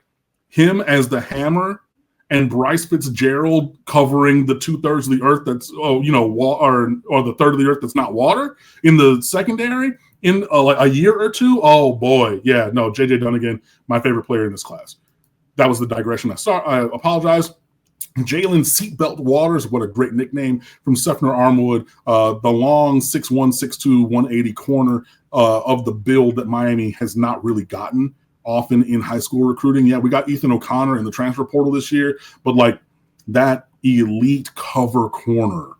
S2: him as the hammer and Bryce Fitzgerald covering the 2/3 of the earth that's, or the third of the earth that's not water in the secondary in like a year or two. Oh, boy. Yeah, no, J.J. Dunnigan, my favorite player in this class. That was the digression. I apologize. Jalen Seatbelt Waters, what a great nickname, from Sefner Armwood, the long 6'1", 6'2", 180 corner of the build that Miami has not really gotten often in high school recruiting. Yeah, we got Ethan O'Connor in the transfer portal this year, but like that elite cover corner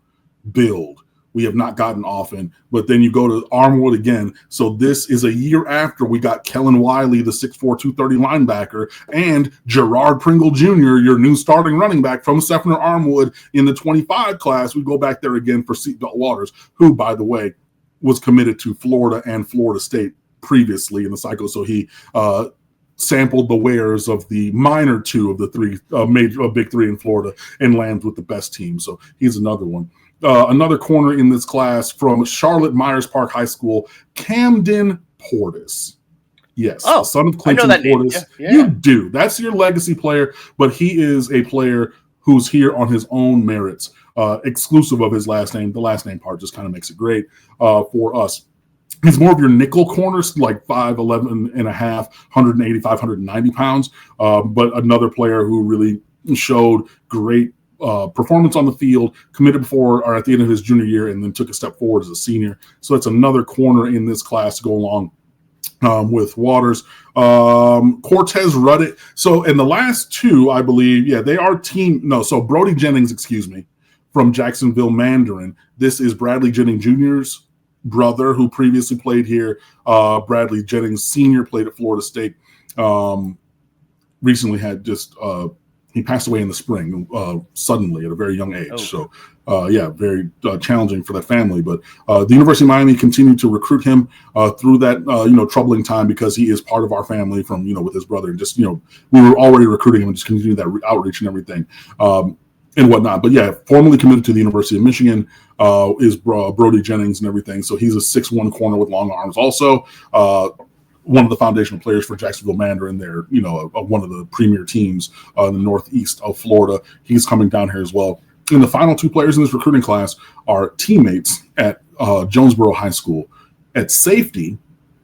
S2: build we have not gotten often. But then you go to Armwood again. So this is a year after we got Kellen Wiley, the 6'4", 230 linebacker, and Gerard Pringle Jr., your new starting running back from Sefner Armwood in the 25 class. We go back there again for Seatbelt Waters, who, by the way, was committed to Florida and Florida State previously in the cycle. So he sampled the wares of the minor two of the three major big three in Florida and lands with the best team. So he's another one. Another corner in this class from Charlotte Myers Park High School, Camden Portis. Yes, the son of Clinton Portis. Yeah. You do. That's your legacy player, but he is a player who's here on his own merits, exclusive of his last name. The last name part just kind of makes it great for us. He's more of your nickel corners, like 5'11 and a half, 185, 190 pounds, but another player who really showed great performance on the field, committed before or at the end of his junior year, and then took a step forward as a senior. So that's another corner in this class to go along with Waters. Cortez Ruddit. So in the last two, I believe, they are team. No, so Brody Jennings, from Jacksonville Mandarin. This is Bradley Jennings Jr.'s brother who previously played here. Bradley Jennings Sr. played at Florida State. Recently had just he passed away in the spring suddenly at a very young age. So, very challenging for that family. But the University of Miami continued to recruit him through that, troubling time, because he is part of our family from, with his brother. And just, we were already recruiting him and just continued that outreach and everything and whatnot. But, formally committed to the University of Michigan is Brody Jennings and everything. So he's a 6'1" corner with long arms also. One of the foundational players for Jacksonville Mandarin. They're, one of the premier teams in the northeast of Florida. He's coming down here as well. And the final two players in this recruiting class are teammates at Jonesboro High School. At safety,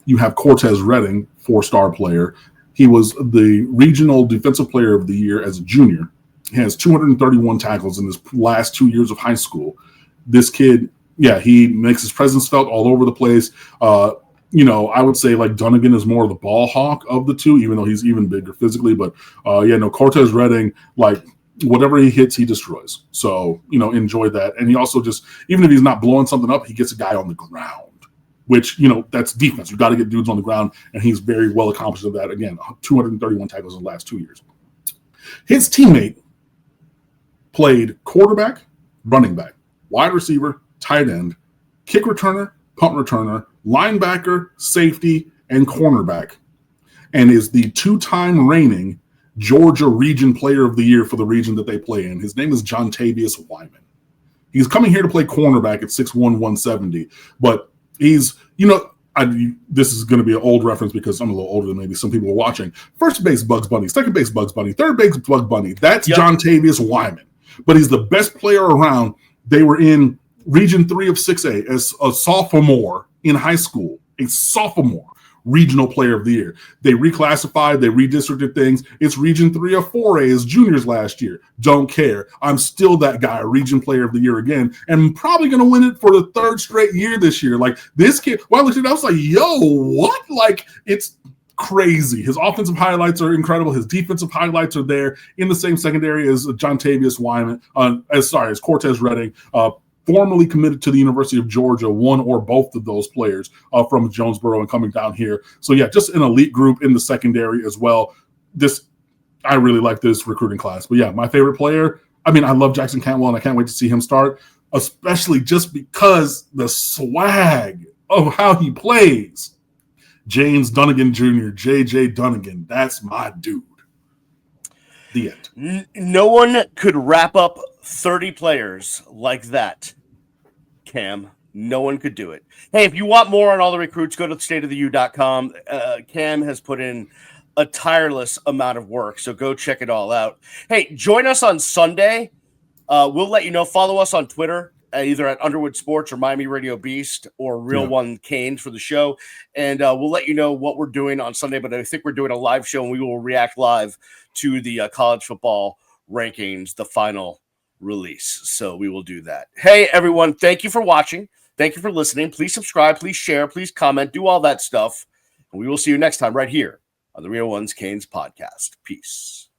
S2: you have Cortez Redding, 4-star player. He was the regional defensive player of the year as a junior. He has 231 tackles in his last 2 years of high school. This kid, he makes his presence felt all over the place. I would say like Dunnigan is more of the ball hawk of the two, even though he's even bigger physically. But Cortez Redding, like whatever he hits, he destroys. So, enjoy that. And he also just, even if he's not blowing something up, he gets a guy on the ground, which, that's defense. You got to get dudes on the ground. And he's very well accomplished at that. Again, 231 tackles in the last 2 years. His teammate played quarterback, running back, wide receiver, tight end, kick returner, punt returner, linebacker, safety, and cornerback, and is the 2-time reigning Georgia Region Player of the Year for the region that they play in. His name is Jontavius Wyman. He's coming here to play cornerback at 6'1", 170, but he's, this is going to be an old reference because I'm a little older than maybe some people are watching. First base, Bugs Bunny. Second base, Bugs Bunny. Third base, Bugs Bunny. That's Jontavius Wyman, but he's the best player around. They were in Region 3 of 6A as a sophomore in high school, a sophomore regional player of the year. They reclassified, they redistricted things. It's Region 3 of 4A as juniors last year. Don't care. I'm still that guy, region player of the year again, and I'm probably going to win it for the 3rd straight year this year. Like, this kid, when I looked at it, I was like, yo, what? Like, it's crazy. His offensive highlights are incredible. His defensive highlights are there in the same secondary as Jontavius Wyman, as Cortez Redding, formerly committed to the University of Georgia, one or both of those players from Jonesboro and coming down here. So, yeah, just an elite group in the secondary as well. I really like this recruiting class. But, yeah, my favorite player, I love Jackson Cantwell, and I can't wait to see him start, especially just because the swag of how he plays. James Dunnigan Jr., J.J. Dunnigan, that's my dude. The end.
S1: No one could wrap up 30 players like that, Cam. No one could do it. Hey, if you want more on all the recruits, go to stateoftheu.com. Cam has put in a tireless amount of work, so go check it all out. Hey, join us on Sunday. We'll let you know. Follow us on Twitter, either at Underwood Sports or Miami Radio Beast or Real One Canes for the show. And we'll let you know what we're doing on Sunday, but I think we're doing a live show, and we will react live to the college football rankings, the final release. So we will do that. Hey, everyone, thank you for watching. Thank you for listening. Please subscribe, please share, please comment, do all that stuff. And we will see you next time right here on the Real Ones Canes podcast. Peace.